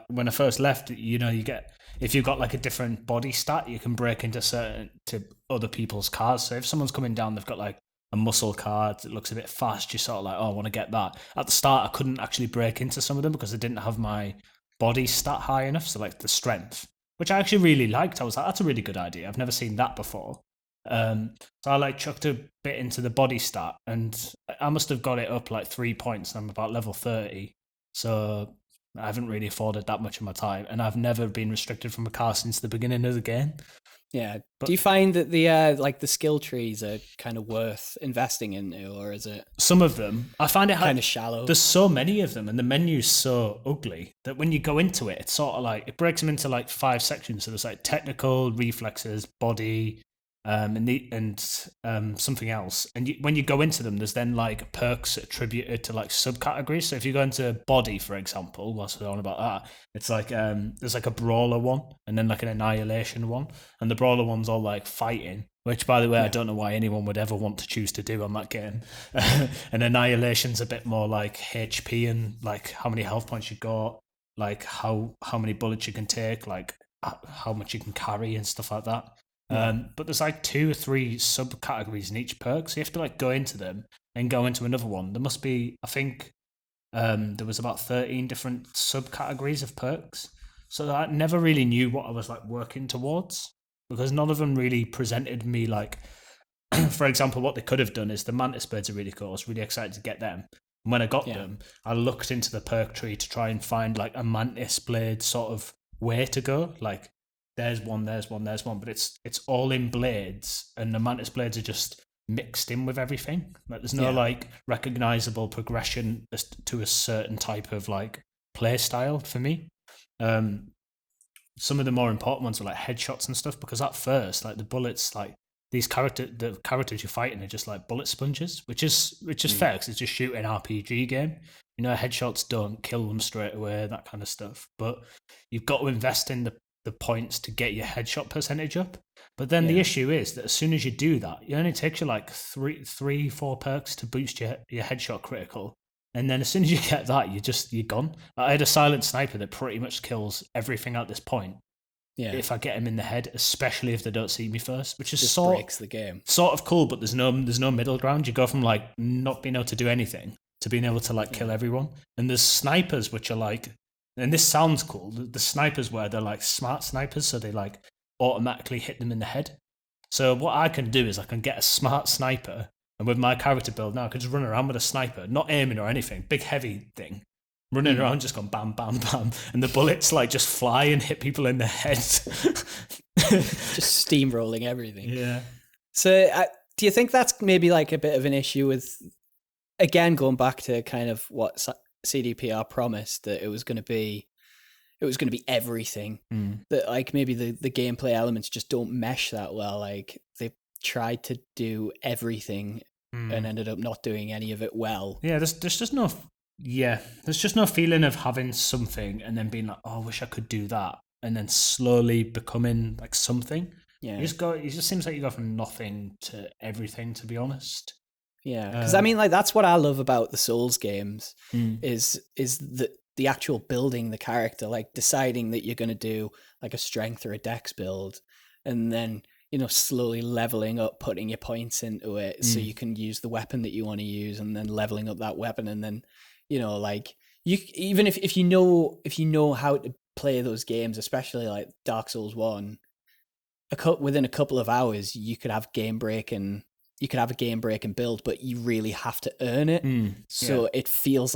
when I first left, you know, you get. If you've got like a different body stat, you can break into to other people's cars. So if someone's coming down, they've got like a muscle car that looks a bit fast, you're sort of like, oh, I want to get that. At the start, I couldn't actually break into some of them because I didn't have my body stat high enough. So like the strength, which I actually really liked. I was like, that's a really good idea. I've never seen that before. So I like chucked a bit into the body stat and I must have got it up like 3 points. And I'm about level 30. So I haven't really afforded that much of my time, and I've never been restricted from a car since the beginning of the game. Yeah. But Do you find that the like the skill trees are kind of worth investing into, or is it some of them, I find it kind of shallow? there's so many of them, and the menu's so ugly that when you go into it, it's sort of like it breaks them into like 5 sections. So there's like technical, reflexes, body, and something else. And when you go into them, there's then like perks attributed to like subcategories. So if you go into body, for example, whilst we're on about that, it's like there's like a brawler one, and then like an annihilation one, and the brawler one's all like fighting. Which, by the way, I don't know why anyone would ever want to choose to do on that game. And Annihilation's a bit more like HP and like how many health points you got, like how many bullets you can take, like how much you can carry and stuff like that. But there's like 2 or 3 subcategories in each perk, so you have to like go into them and go into another one. There must be, I think, there was about 13 different subcategories of perks, so I never really knew what I was like working towards because none of them really presented me like. For example, what they could have done is the mantis birds are really cool. I was really excited to get them. And when I got them, I looked into the perk tree to try and find like a mantis blade sort of way to go. Like there's one, but it's all in blades, and the mantis blades are just mixed in with everything. Like there's no like recognizable progression as to a certain type of like play style for me. Some of the more important ones are like headshots and stuff, because at first, like the bullets, like the characters you're fighting are just like bullet sponges, which is fair because it's just shooting RPG game. You know, headshots don't kill them straight away, that kind of stuff. But you've got to invest in the points to get your headshot percentage up. But then the issue is that as soon as you do that, it only takes you like 4 perks to boost your headshot critical. And then as soon as you get that, you're gone. I had a silent sniper that pretty much kills everything at this point. Yeah. If I get him in the head, especially if they don't see me first, which is just breaks the game. Sort of cool, but there's no middle ground. You go from like not being able to do anything to being able to like kill everyone. And there's snipers which are like, and this sounds cool. The snipers where they're like smart snipers, so they like automatically hit them in the head. So what I can do is I can get a smart sniper, and with my character build now, I can just run around with a sniper, not aiming or anything, big heavy thing. Running around, just going bam, bam, bam, and the bullets like just fly and hit people in the head. Just steamrolling everything. Yeah. So, do you think that's maybe like a bit of an issue with, again, going back to kind of what CDPR promised, that it was going to be everything. That like maybe the gameplay elements just don't mesh that well. Like they tried to do everything and ended up not doing any of it well. Yeah, there's just no. Yeah, there's just no feeling of having something and then being like, oh, I wish I could do that, and then slowly becoming like something. Yeah, it just seems like you go from nothing to everything, to be honest. Yeah, because I mean, like that's what I love about the Souls games is the actual building the character, like deciding that you're going to do like a strength or a dex build, and then slowly leveling up, putting your points into it so you can use the weapon that you want to use, and then leveling up that weapon, and then like you even if you know how to play those games, especially like Dark Souls 1, within a couple of hours you could have a game breaking build, but you really have to earn it. So it feels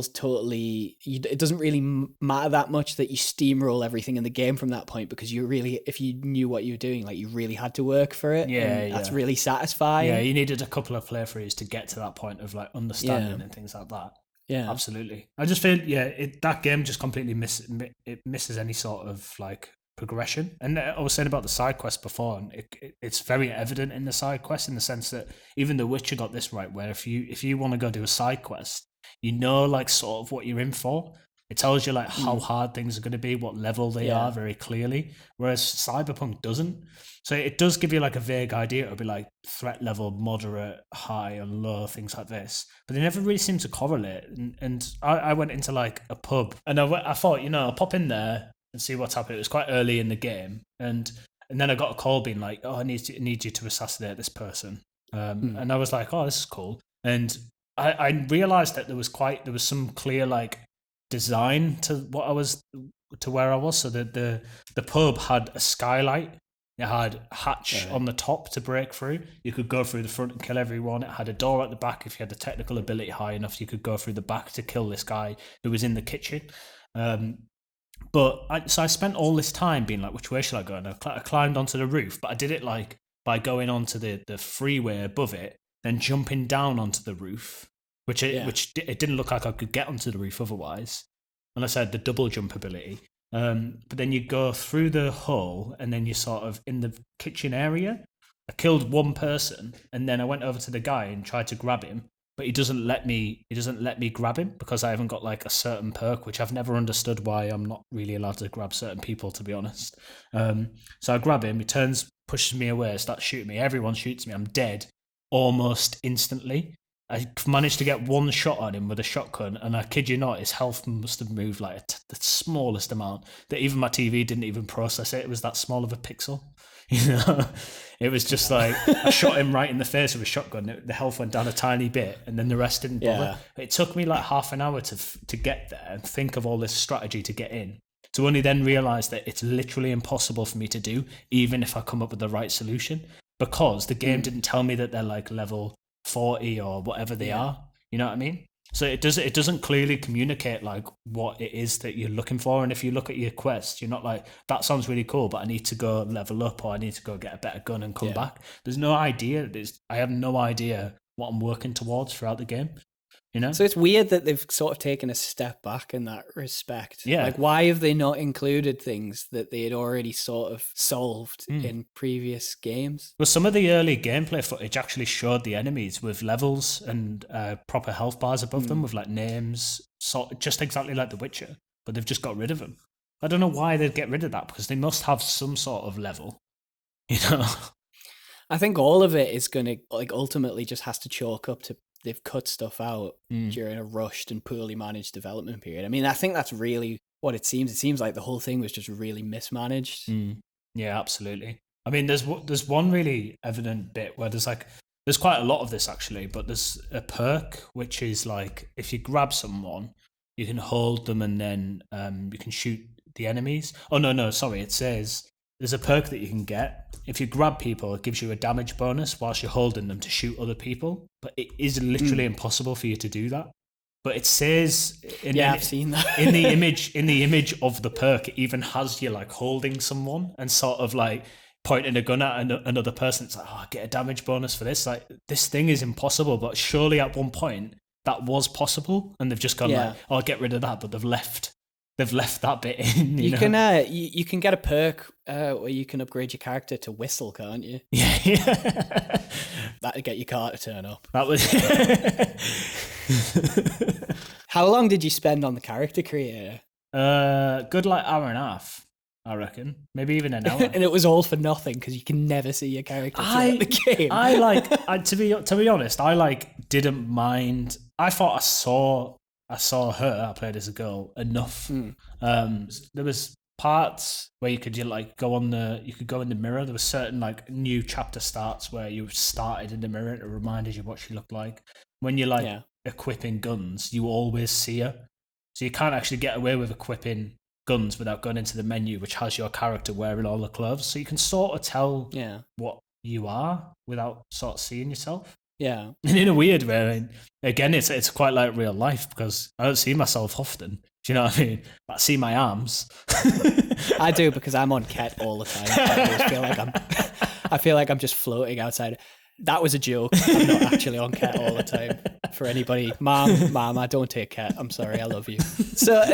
totally, it doesn't really matter that much that you steamroll everything in the game from that point, because if you knew what you were doing, like you really had to work for it. That's really satisfying. Yeah, you needed a couple of playthroughs to get to that point of like understanding and things like that. Yeah, absolutely. I just feel that game just completely misses any sort of like progression. And I was saying about the side quest before, and it's very evident in the side quest in the sense that even The Witcher got this right, where if you want to go do a side quest, like sort of what you're in for. It tells you like how hard things are going to be, what level they are very clearly, whereas Cyberpunk doesn't. So it does give you like a vague idea. It'll be like threat level, moderate, high, and low, things like this. But they never really seem to correlate. And I went into like a pub, and I thought, I'll pop in there and see what's happening. It was quite early in the game, and then I got a call being like, oh, I need you to assassinate this person. And I was like, oh, this is cool. And I realized that there was some clear like design to where I was. So the pub had a skylight. It had a hatch on the top to break through. You could go through the front and kill everyone. It had a door at the back. If you had the technical ability high enough, you could go through the back to kill this guy who was in the kitchen. So I spent all this time being like, which way should I go? And I climbed onto the roof, but I did it like by going onto the freeway above it, then jumping down onto the roof, it didn't look like I could get onto the roof otherwise, unless I had the double jump ability. But then you go through the hole, and then you're sort of in the kitchen area. I killed one person, and then I went over to the guy and tried to grab him, but he doesn't let me grab him because I haven't got like a certain perk, which I've never understood why I'm not really allowed to grab certain people, to be honest. So I grab him, he turns, pushes me away, starts shooting me, everyone shoots me, I'm dead almost instantly. I managed to get one shot on him with a shotgun, and I kid you not, his health must have moved like the smallest amount that even my TV didn't even process it. It was that small of a pixel. It was just like I shot him right in the face with a shotgun. The health went down a tiny bit, and then the rest didn't bother. It took me like half an hour to get there and think of all this strategy to get in, to only then realize that it's literally impossible for me to do, even if I come up with the right solution, because the game didn't tell me that they're like level 40 or whatever they are. You know what I mean? So it doesn't clearly communicate like what it is that you're looking for. And if you look at your quest, you're not like, that sounds really cool, but I need to go level up, or I need to go get a better gun and come back. There's no idea. I have no idea what I'm working towards throughout the game. You know? So it's weird that they've sort of taken a step back in that respect. Yeah. Like, why have they not included things that they had already sort of solved in previous games? Well, some of the early gameplay footage actually showed the enemies with levels and proper health bars above them with like names, just exactly like The Witcher, but they've just got rid of them. I don't know why they'd get rid of that, because they must have some sort of level, you know? I think all of it is going to, like, ultimately just has to chalk up to they've cut stuff out during a rushed and poorly managed development period. I mean, I think that's really what it seems. It seems like the whole thing was just really mismanaged. Yeah, absolutely. I mean, there's one really evident bit where there's quite a lot of this actually, but there's a perk which is like, if you grab someone, you can hold them and then you can shoot the enemies. Oh no, sorry, it says there's a perk that you can get. If you grab people, it gives you a damage bonus whilst you're holding them to shoot other people. But it is literally impossible for you to do that. But it says I've seen that. in the image of the perk, it even has you like holding someone and sort of like pointing a gun at another person. It's like, oh, I get a damage bonus for this. Like, this thing is impossible, but surely at one point that was possible, and they've just gone like, oh, I'll get rid of that, but they've left that bit in. You know? You can get a perk where you can upgrade your character to whistle, can't you? Yeah. That'd get your car to turn up. That was. How long did you spend on the character creator? Good like hour and a half, I reckon. Maybe even an hour. And it was all for nothing because you can never see your character throughout the game. To be honest, I like didn't mind. I thought I saw her. I played as a girl enough. There was parts where you could go in the mirror. There was certain like new chapter starts where you started in the mirror. It reminded you what she looked like. When you're equipping guns, you always see her. So you can't actually get away with equipping guns without going into the menu, which has your character wearing all the clothes. So you can sort of tell what you are without sort of seeing yourself. Yeah. And in a weird way, again, it's quite like real life because I don't see myself often. Do you know what I mean? I see my arms. I do, because I'm on Ket all the time. I feel like I'm just floating outside. That was a joke. I'm not actually on Ket all the time. For anybody, mom, I don't take Ket. I'm sorry, I love you. So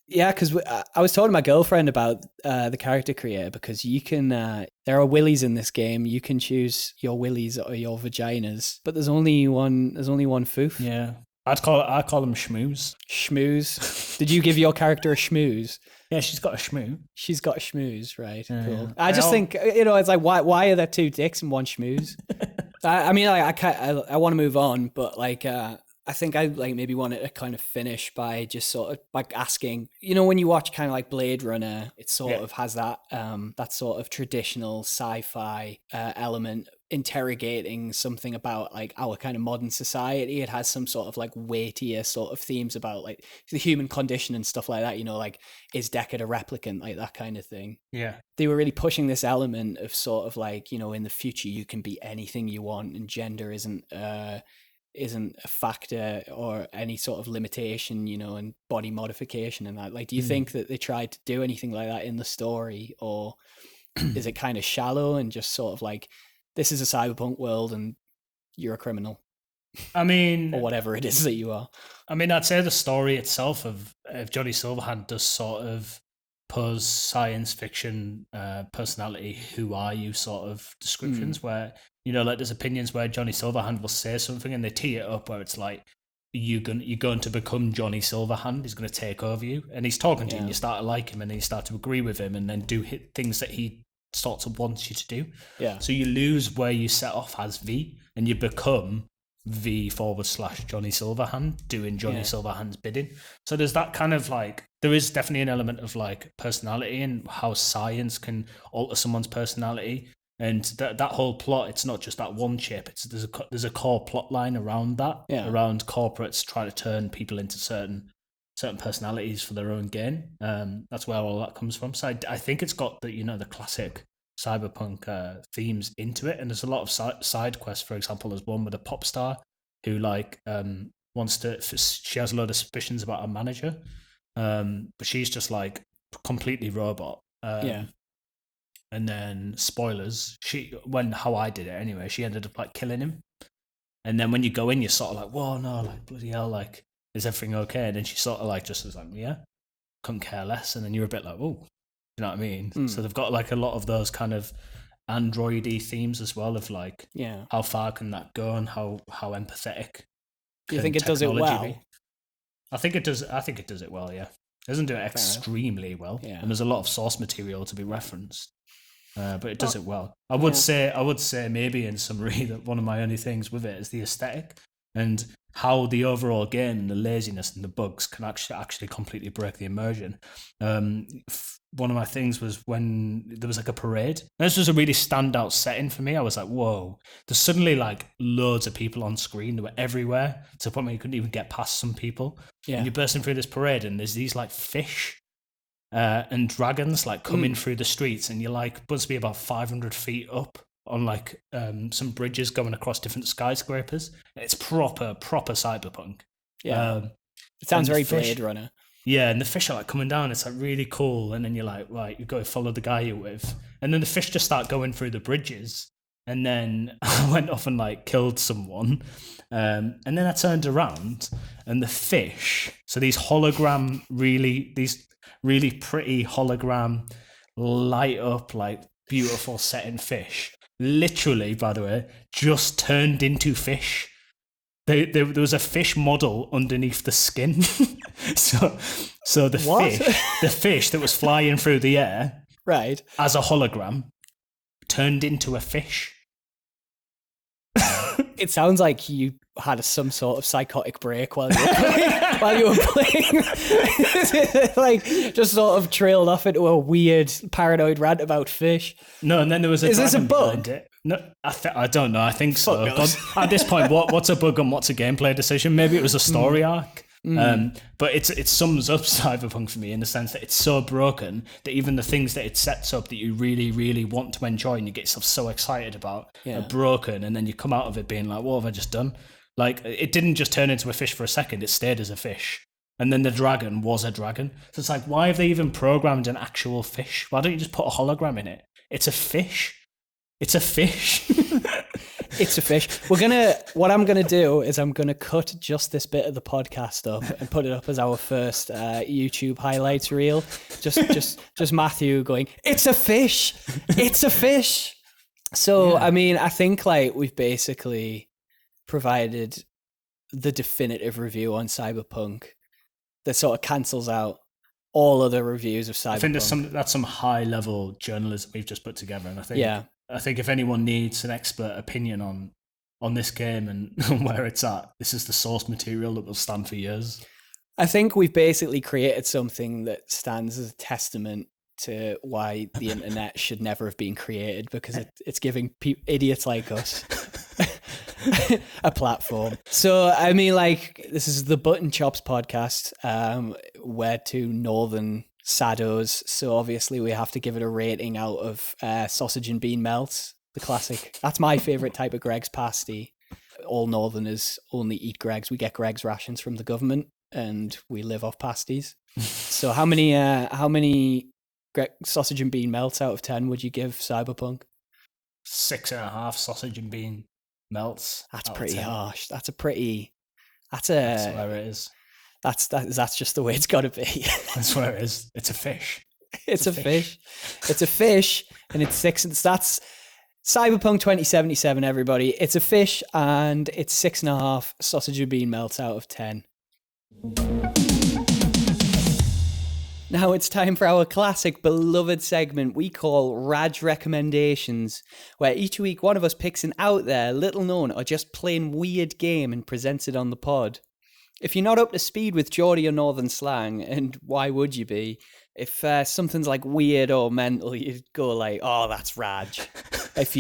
because I was talking to my girlfriend about the character creator, because you can there are willies in this game. You can choose your willies or your vaginas, but there's only one foof. Yeah, I call them schmooze. Schmooze. Did you give your character a schmooze? Yeah, she's got a schmoo. She's got a schmooze, right? Yeah. Cool. I just think, it's like, why are there two dicks and one schmooze? I mean, I want to move on, but like, I think I like maybe wanted to kind of finish by just sort of like asking, when you watch kind of like Blade Runner, it sort of has that that sort of traditional sci-fi element interrogating something about like our kind of modern society. It has some sort of like weightier sort of themes about like the human condition and stuff like that, like, is Deckard a replicant, like that kind of thing. Yeah. They were really pushing this element of sort of like, in the future you can be anything you want, and gender isn't isn't a factor or any sort of limitation, and body modification and that. Like, do you think that they tried to do anything like that in the story, or is it kind of shallow and just sort of like, this is a cyberpunk world and you're a criminal? I mean, or whatever it is that you are. I mean, I'd say the story itself of Johnny Silverhand does sort of pose science fiction personality, who are you sort of descriptions where, like there's opinions where Johnny Silverhand will say something and they tee it up where it's like, you're going to become Johnny Silverhand, he's going to take over you. And he's talking to you and you start to like him and then you start to agree with him and then do things that he sort of wants you to do. Yeah. So you lose where you set off as V and you become V/Johnny Silverhand doing Johnny Silverhand's bidding. So there's that kind of like, there is definitely an element of like personality and how science can alter someone's personality. And that whole plot, it's not just that one chip. There's a core plot line around that, around corporates trying to turn people into certain personalities for their own gain. That's where all that comes from. So I think it's got the classic cyberpunk themes into it, and there's a lot of side quests. For example, there's one with a pop star who she has a lot of suspicions about her manager, but she's just like completely robot. And then spoilers, how I did it anyway, she ended up like killing him. And then when you go in, you're sort of like, whoa, no, like bloody hell, like is everything okay? And then she sort of like just was like, yeah, couldn't care less. And then you're a bit like, oh. You know what I mean? So they've got like a lot of those kind of android-y themes as well of like, how far can that go and how empathetic. Do you think it does it well? I think it does it well, yeah. It doesn't do it extremely well. Yeah. And there's a lot of source material to be referenced. But it does it well. I would say maybe in summary that one of my only things with it is the aesthetic and how the overall game and the laziness and the bugs can actually completely break the immersion. One of my things was when there was like a parade. And this was a really standout setting for me. I was like, whoa, there's suddenly like loads of people on screen. They were everywhere to the point where you couldn't even get past some people. Yeah. And you're bursting through this parade and there's these like fish and dragons like coming through the streets, and you're like supposed to be about 500 feet up on like some bridges going across different skyscrapers. It's proper cyberpunk. Yeah, it sounds very Blade Runner. Yeah, and the fish are like coming down. It's like really cool, and then you're like, right, you go follow the guy you're with, and then the fish just start going through the bridges. And then I went off and like killed someone, and then I turned around, and the fish. So these really pretty hologram, light up, like beautiful setting fish. Literally, by the way, just turned into fish. There was a fish model underneath the skin. so the fish that was flying through the air, right, as a hologram, turned into a fish. It sounds like you had some sort of psychotic break while you were playing. Like, just sort of trailed off into a weird paranoid rant about fish. No, and then there was Is this a bug? No, I don't know. I think so. At this point, what's a bug and what's a gameplay decision? Maybe it was a story arc. But it sums up Cyberpunk for me in the sense that it's so broken that even the things that it sets up that you really, really want to enjoy and you get yourself so excited about are broken, and then you come out of it being like, what have I just done? Like, it didn't just turn into a fish for a second, it stayed as a fish. And then the dragon was a dragon. So it's like, why have they even programmed an actual fish? Why don't you just put a hologram in it? It's a fish. It's a fish. It's a fish. What I'm gonna do is I'm gonna cut just this bit of the podcast up and put it up as our first YouTube highlights reel. Just Matthew going, "It's a fish. It's a fish." So I mean, I think like we've basically provided the definitive review on Cyberpunk that sort of cancels out all other reviews of Cyberpunk. I think that's some high level journalism we've just put together, and I think if anyone needs an expert opinion on this game and where it's at, this is the source material that will stand for years. I think we've basically created something that stands as a testament to why the internet should never have been created, because it's giving idiots like us a platform. So, I mean, like, this is the Button Chops podcast. We're two northern saddos, so obviously we have to give it a rating out of sausage and bean melts, the classic. That's my favorite type of Greg's pasty. all Northerners only eat Greggs. We get Greggs rations from the government, and we live off pasties. So how many sausage and bean melts out of 10 would you give Cyberpunk? 6.5 sausage and bean melts. That's out of pretty 10. harsh. That's where it is. That's just the way it's got to be. That's where it is. It's a fish. It's a fish. It's a fish, and it's 6. That's Cyberpunk 2077. Everybody, it's a fish, and it's 6.5 sausage and bean melts out of 10. Now it's time for our classic, beloved segment we call Radge Recommendations, where each week one of us picks an out there, little known, or just plain weird game and presents it on the pod. If you're not up to speed with Geordie or Northern slang, and why would you be? If something's like weird or mental, you go like, "Oh, that's Radge." If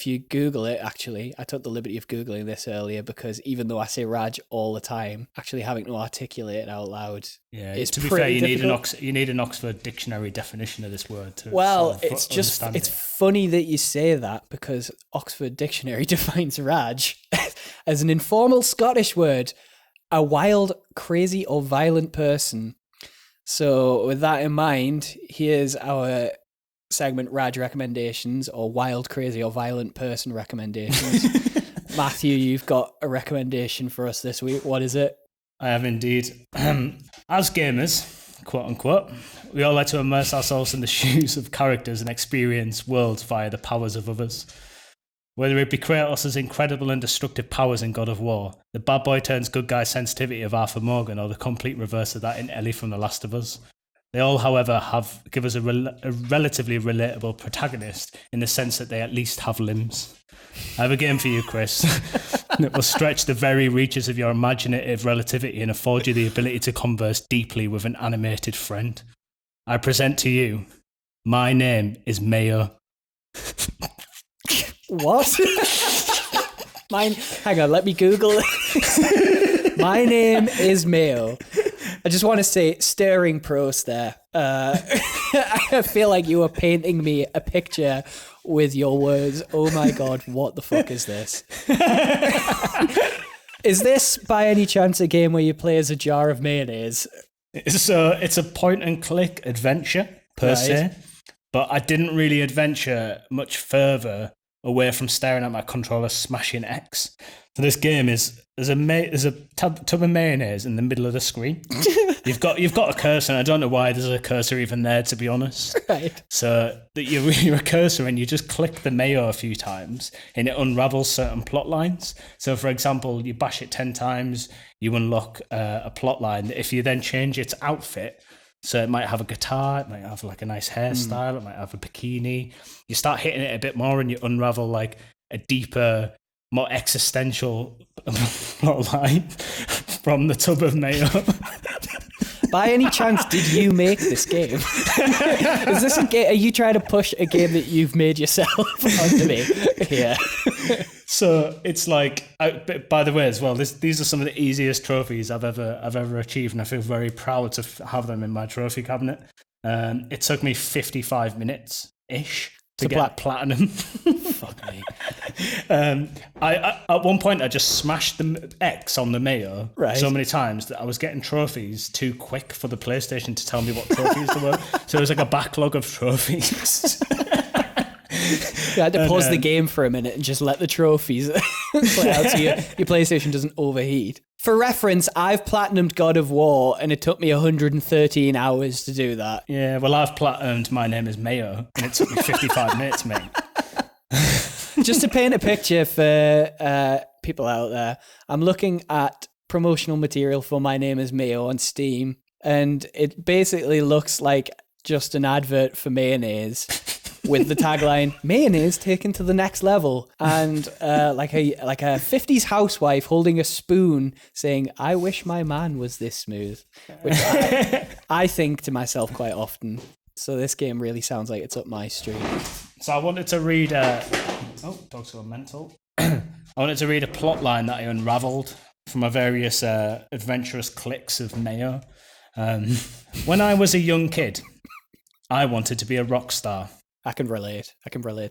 you Google it, actually, I took the liberty of Googling this earlier because even though I say Radge all the time, actually having to articulate it out loud is to be pretty fair, difficult. you need an Oxford dictionary definition of this word to Well, sort of it's funny that you say that because Oxford Dictionary defines Radge as an informal Scottish word, a wild, crazy, or violent person. So with that in mind, here's our segment Radge Recommendations, or wild, crazy, or violent person recommendations. Matthew, you've got a recommendation for us this week. What is it? I have indeed. As gamers, quote unquote, we all like to immerse ourselves in the shoes of characters and experience worlds via the powers of others. Whether it be Kratos' incredible and destructive powers in God of War, the bad boy turns good guy sensitivity of Arthur Morgan, or the complete reverse of that in Ellie from The Last of Us. They all, however, give us a relatively relatable protagonist in the sense that they at least have limbs. I have a game for you, Chris, that will stretch the very reaches of your imaginative relativity and afford you the ability to converse deeply with an animated friend. I present to you, My Name is Mayo. What? Hang on, let me Google it. My name is Mayo. I just want to say, stirring prose there. I feel like you were painting me a picture with your words. Oh my God, what the fuck is this? Is this by any chance a game where you play as a jar of mayonnaise? It's a point and click adventure per se, but I didn't really adventure much further away from staring at my controller smashing X. So this game is there's a tub of mayonnaise in the middle of the screen. You've got a cursor, and I don't know why there's a cursor even there, to be honest. Right. So that you're a cursor and you just click the mayo a few times and it unravels certain plot lines. So for example, you bash it 10 times, you unlock a plot line. If you then change its outfit, so it might have a guitar, it might have like a nice hairstyle, it might have a bikini. You start hitting it a bit more and you unravel like a deeper, more existential plot line from the tub of mayo. By any chance, did you make this game? Is this a game? Are you trying to push a game that you've made yourself onto me? Yeah. So it's like, by the way, as well, these are some of the easiest trophies I've ever achieved, and I feel very proud to have them in my trophy cabinet. It took me 55 minutes ish to get platinum. Fuck me. I at one point I just smashed the X on the mayo so many times that I was getting trophies too quick for the PlayStation to tell me what trophies there were. So it was like a backlog of trophies. You had to pause the game for a minute and just let the trophies play out so your PlayStation doesn't overheat. For reference, I've platinumed God of War and it took me 113 hours to do that. Yeah, well, I've platinumed My Name is Mayo and it took me 55 minutes, mate. Just to paint a picture for people out there, I'm looking at promotional material for My Name is Mayo on Steam, and it basically looks like just an advert for mayonnaise with the tagline "Mayonnaise taken to the next level," and like a 50s housewife holding a spoon saying, "I wish my man was this smooth," which I think to myself quite often. So this game really sounds like it's up my street. So I wanted to read dogs are mental. I wanted to read a plot line that I unravelled from a various adventurous clicks of mayo. When I was a young kid, I wanted to be a rock star. I can relate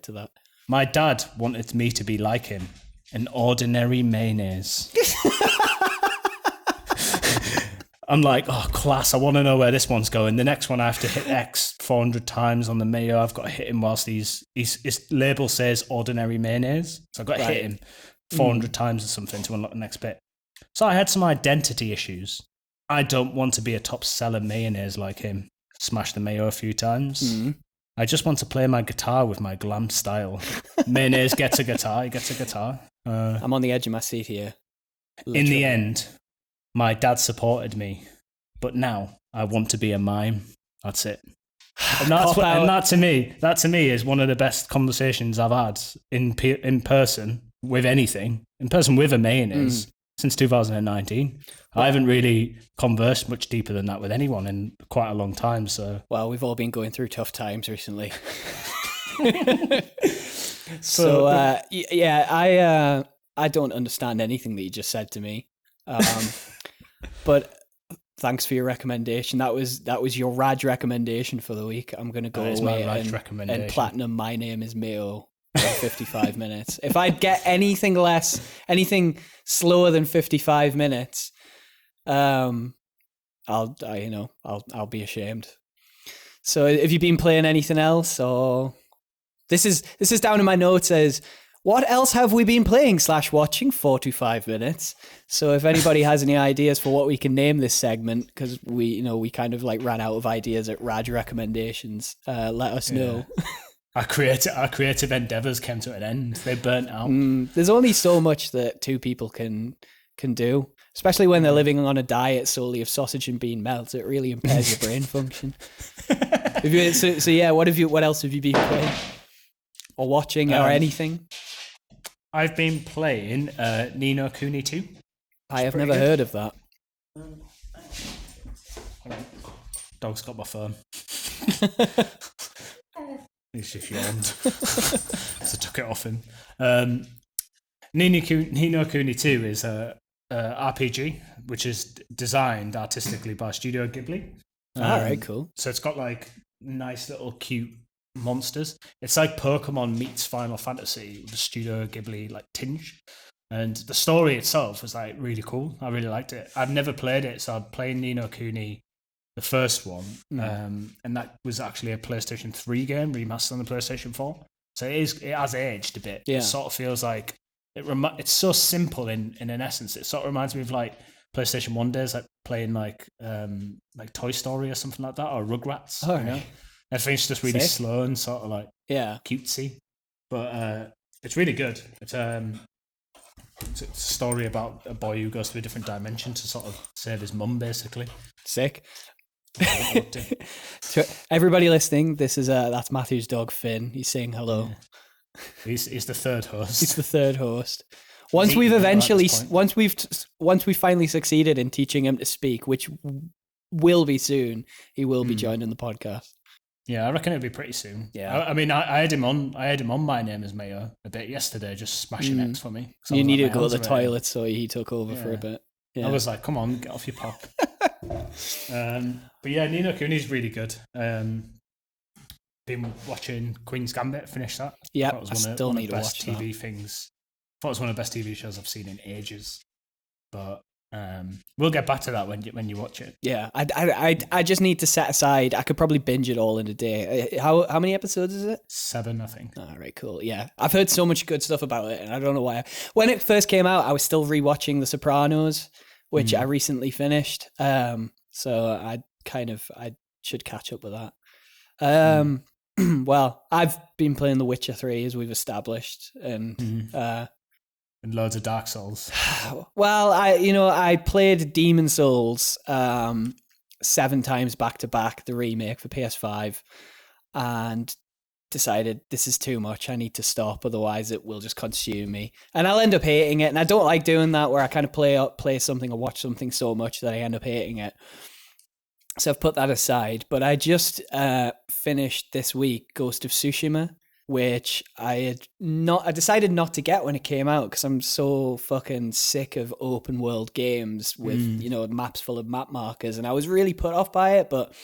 to that. My dad wanted me to be like him. An ordinary mayonnaise. I'm like, oh, class, I want to know where this one's going. The next one, I have to hit X 400 times on the mayo. I've got to hit him whilst his label says ordinary mayonnaise. So I've got to hit him 400 times or something to unlock the next bit. So I had some identity issues. I don't want to be a top seller mayonnaise like him. Smash the mayo a few times. I just want to play my guitar with my glam style. Mayonnaise gets a guitar, he gets a guitar. I'm on the edge of my seat here. Literally. In the end, my dad supported me, but now I want to be a mime. That's it. And that to me is one of the best conversations I've had in person with anything, in person with a mayonnaise since 2019. I haven't really conversed much deeper than that with anyone in quite a long time. So, well, we've all been going through tough times recently. So yeah, I don't understand anything that you just said to me. But thanks for your recommendation. That was your Radge recommendation for the week. I'm going to go away and platinum My Name is Mayo for 55 minutes. If I get anything slower than 55 minutes, I'll be ashamed. So have you been playing anything else, or this is down in my notes as what else have we been playing / watching 4 to 5 minutes? So if anybody has any ideas for what we can name this segment, because we kind of like ran out of ideas at Radge Recommendations, let us know. Our creative endeavors came to an end. They burnt out. There's only so much that two people can do, especially when they're living on a diet solely of sausage and bean melts. It really impairs your brain function. What else have you been playing or watching or anything? I've been playing Ni No Kuni II. I have never heard of that. Dog's got my phone. He's just yawned. So I took it off him. Ni No Kuni II is a RPG which is designed artistically by Studio Ghibli. All right, cool. So it's got like nice little cute monsters. It's like Pokemon meets Final Fantasy with a Studio Ghibli like tinge. And the story itself was like really cool. I really liked it. I've never played it, so I'm playing Ni No Kuni, the first one, and that was actually a PlayStation 3 game remastered on the PlayStation 4. So it has aged a bit. Yeah. It sort of feels like it's so simple in an essence. It sort of reminds me of like PlayStation 1 days, like playing like Toy Story or something like that, or Rugrats. Oh, you know? Everything's just really slow and sort of like cutesy, but it's really good. It's a story about a boy who goes to a different dimension to sort of save his mum, basically. Sick. To everybody listening, that's Matthew's dog Finn. He's saying hello. Yeah. He's the third host. He's the third host. Once we've finally succeeded in teaching him to speak, which will be soon, he will be joining the podcast. Yeah, I reckon it'll be pretty soon. Yeah, I mean, I had him on My Name is Mayo a bit yesterday, just smashing X for me. You needed to go to the toilet, so he took over for a bit. Yeah. I was like, come on, get off your pop. But yeah, Ni No Kuni is really good. Been watching Queen's Gambit, finished that. Yeah, I still need to watch TV that. Things. I thought it was one of the best TV shows I've seen in ages. But we'll get back to that when you watch it. Yeah, I just need to set aside. I could probably binge it all in a day. How many episodes is it? 7, I think. All right, cool. Yeah, I've heard so much good stuff about it, and I don't know why. When it first came out, I was still rewatching The Sopranos, which I recently finished. So I should catch up with that. Well, I've been playing The Witcher 3, as we've established, and loads of Dark Souls. Well, I played Demon Souls 7 times back to back, the remake for PS5, and decided this is too much. I need to stop, otherwise it will just consume me, and I'll end up hating it. And I don't like doing that, where I kind of play something or watch something so much that I end up hating it. So I've put that aside. But I just finished this week Ghost of Tsushima, which I decided not to get when it came out, because I'm so fucking sick of open world games with maps full of map markers, and I was really put off by it. But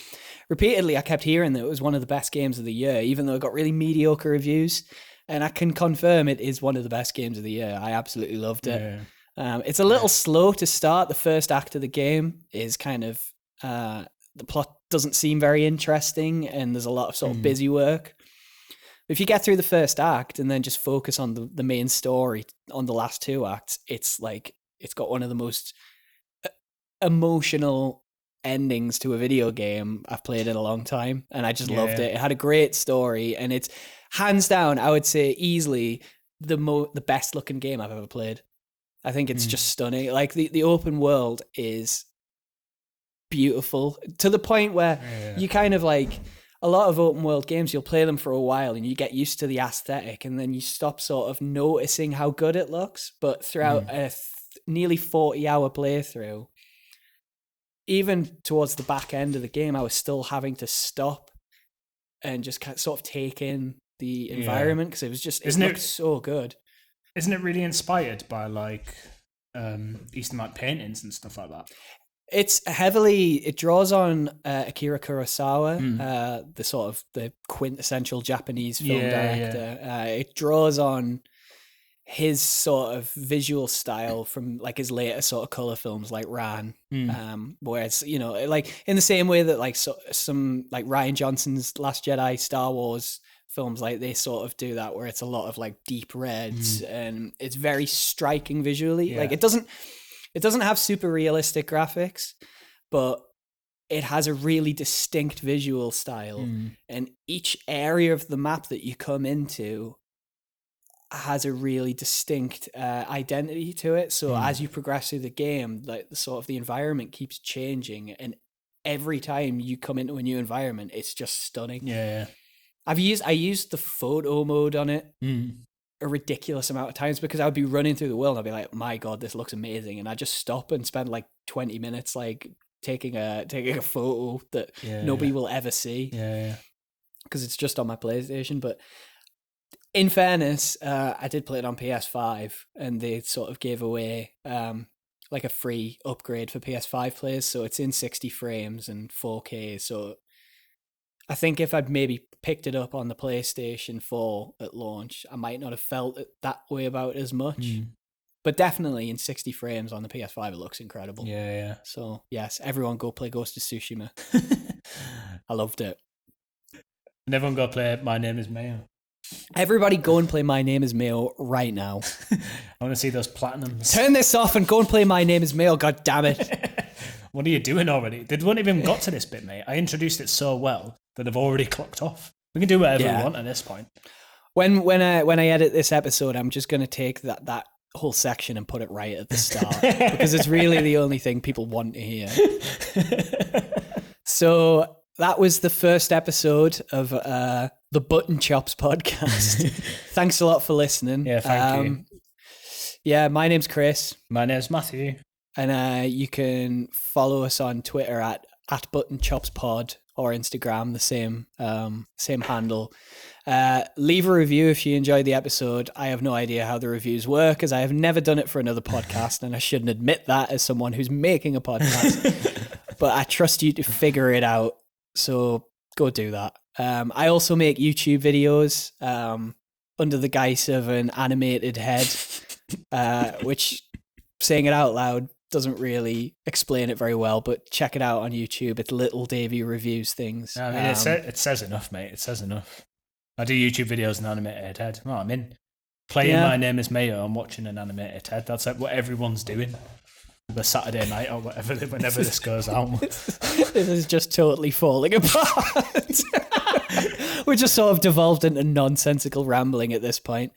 repeatedly I kept hearing that it was one of the best games of the year, even though it got really mediocre reviews. and I can confirm it is one of the best games of the year. I absolutely loved it. It's a little slow to start. The first act of the game is kind of the plot doesn't seem very interesting, and there's a lot of sort of busy work. If you get through the first act and then just focus on the main story on the last two acts, it's got one of the most emotional endings to a video game I've played in a long time, and I just loved it. It had a great story, and it's hands down, I would say, easily the best looking game I've ever played. I think it's just stunning. Like the open world is beautiful to the point where you kind of like a lot of open world games, you'll play them for a while and you get used to the aesthetic, and then you stop sort of noticing how good it looks. But throughout a nearly 40-hour playthrough, even towards the back end of the game, I was still having to stop and just sort of take in the environment, because it was just, it looked so good. Isn't it really inspired by like Eastern like paintings and stuff like that? It draws on Akira Kurosawa, the sort of the quintessential Japanese film director. It draws on his sort of visual style from like his later sort of color films like Ran, whereas, you know, like in the same way that like some like Rian Johnson's Last Jedi, Star Wars films, like they sort of do that, where it's a lot of like deep reds and it's very striking visually. Like it doesn't have super realistic graphics, but it has a really distinct visual style, and each area of the map that you come into has a really distinct identity to it. So as you progress through the game, like the sort of the environment keeps changing, and every time you come into a new environment, it's just stunning. I used the photo mode on it a ridiculous amount of times, because I would be running through the world and I'd be like, my God, this looks amazing. And I just stop and spend like 20 minutes like taking a photo that nobody will ever see. Because it's just on my PlayStation. But in fairness, I did play it on PS5, and they sort of gave away like a free upgrade for PS5 players. So it's in 60 frames and 4K. So I think if I'd maybe picked it up on the PlayStation 4 at launch, I might not have felt it that way about it as much. But definitely in 60 frames on the PS5, it looks incredible. So yes, everyone go play Ghost of Tsushima. I loved it. And everyone go play My Name is Mayo. Everybody go and play My Name is Mayo right now. I want to see those platinums. Turn this off and go and play My Name is Mayo, god damn it. What are you doing already? They wouldn't even got to this bit, mate. I introduced it so well that they've already clocked off. We can do whatever we want at this point. When I edit this episode, I'm just going to take that whole section and put it right at the start, because it's really the only thing people want to hear. So that was the first episode of the Button Chops podcast. Thanks a lot for listening. Yeah, thank you. Yeah, my name's Chris. My name's Matthew. And you can follow us on Twitter at ButtonChopsPod, or Instagram, the same handle. Leave a review if you enjoyed the episode. I have no idea how the reviews work, as I have never done it for another podcast, and I shouldn't admit that as someone who's making a podcast. But I trust you to figure it out, so go do that. I also make YouTube videos under the guise of an animated head, which, saying it out loud, doesn't really explain it very well, but check it out on YouTube. It's Little Davey Reviews Things. I mean, it says enough, mate. It says enough. I do YouTube videos and animated head. Well, I'm in. Playing My Name is Mayo, I'm watching an animated head. That's like what everyone's doing. The Saturday night or whatever, whenever this goes out. This is just totally falling apart. We're just sort of devolved into nonsensical rambling at this point.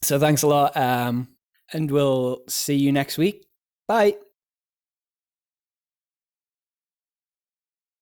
So thanks a lot, and we'll see you next week. Bye.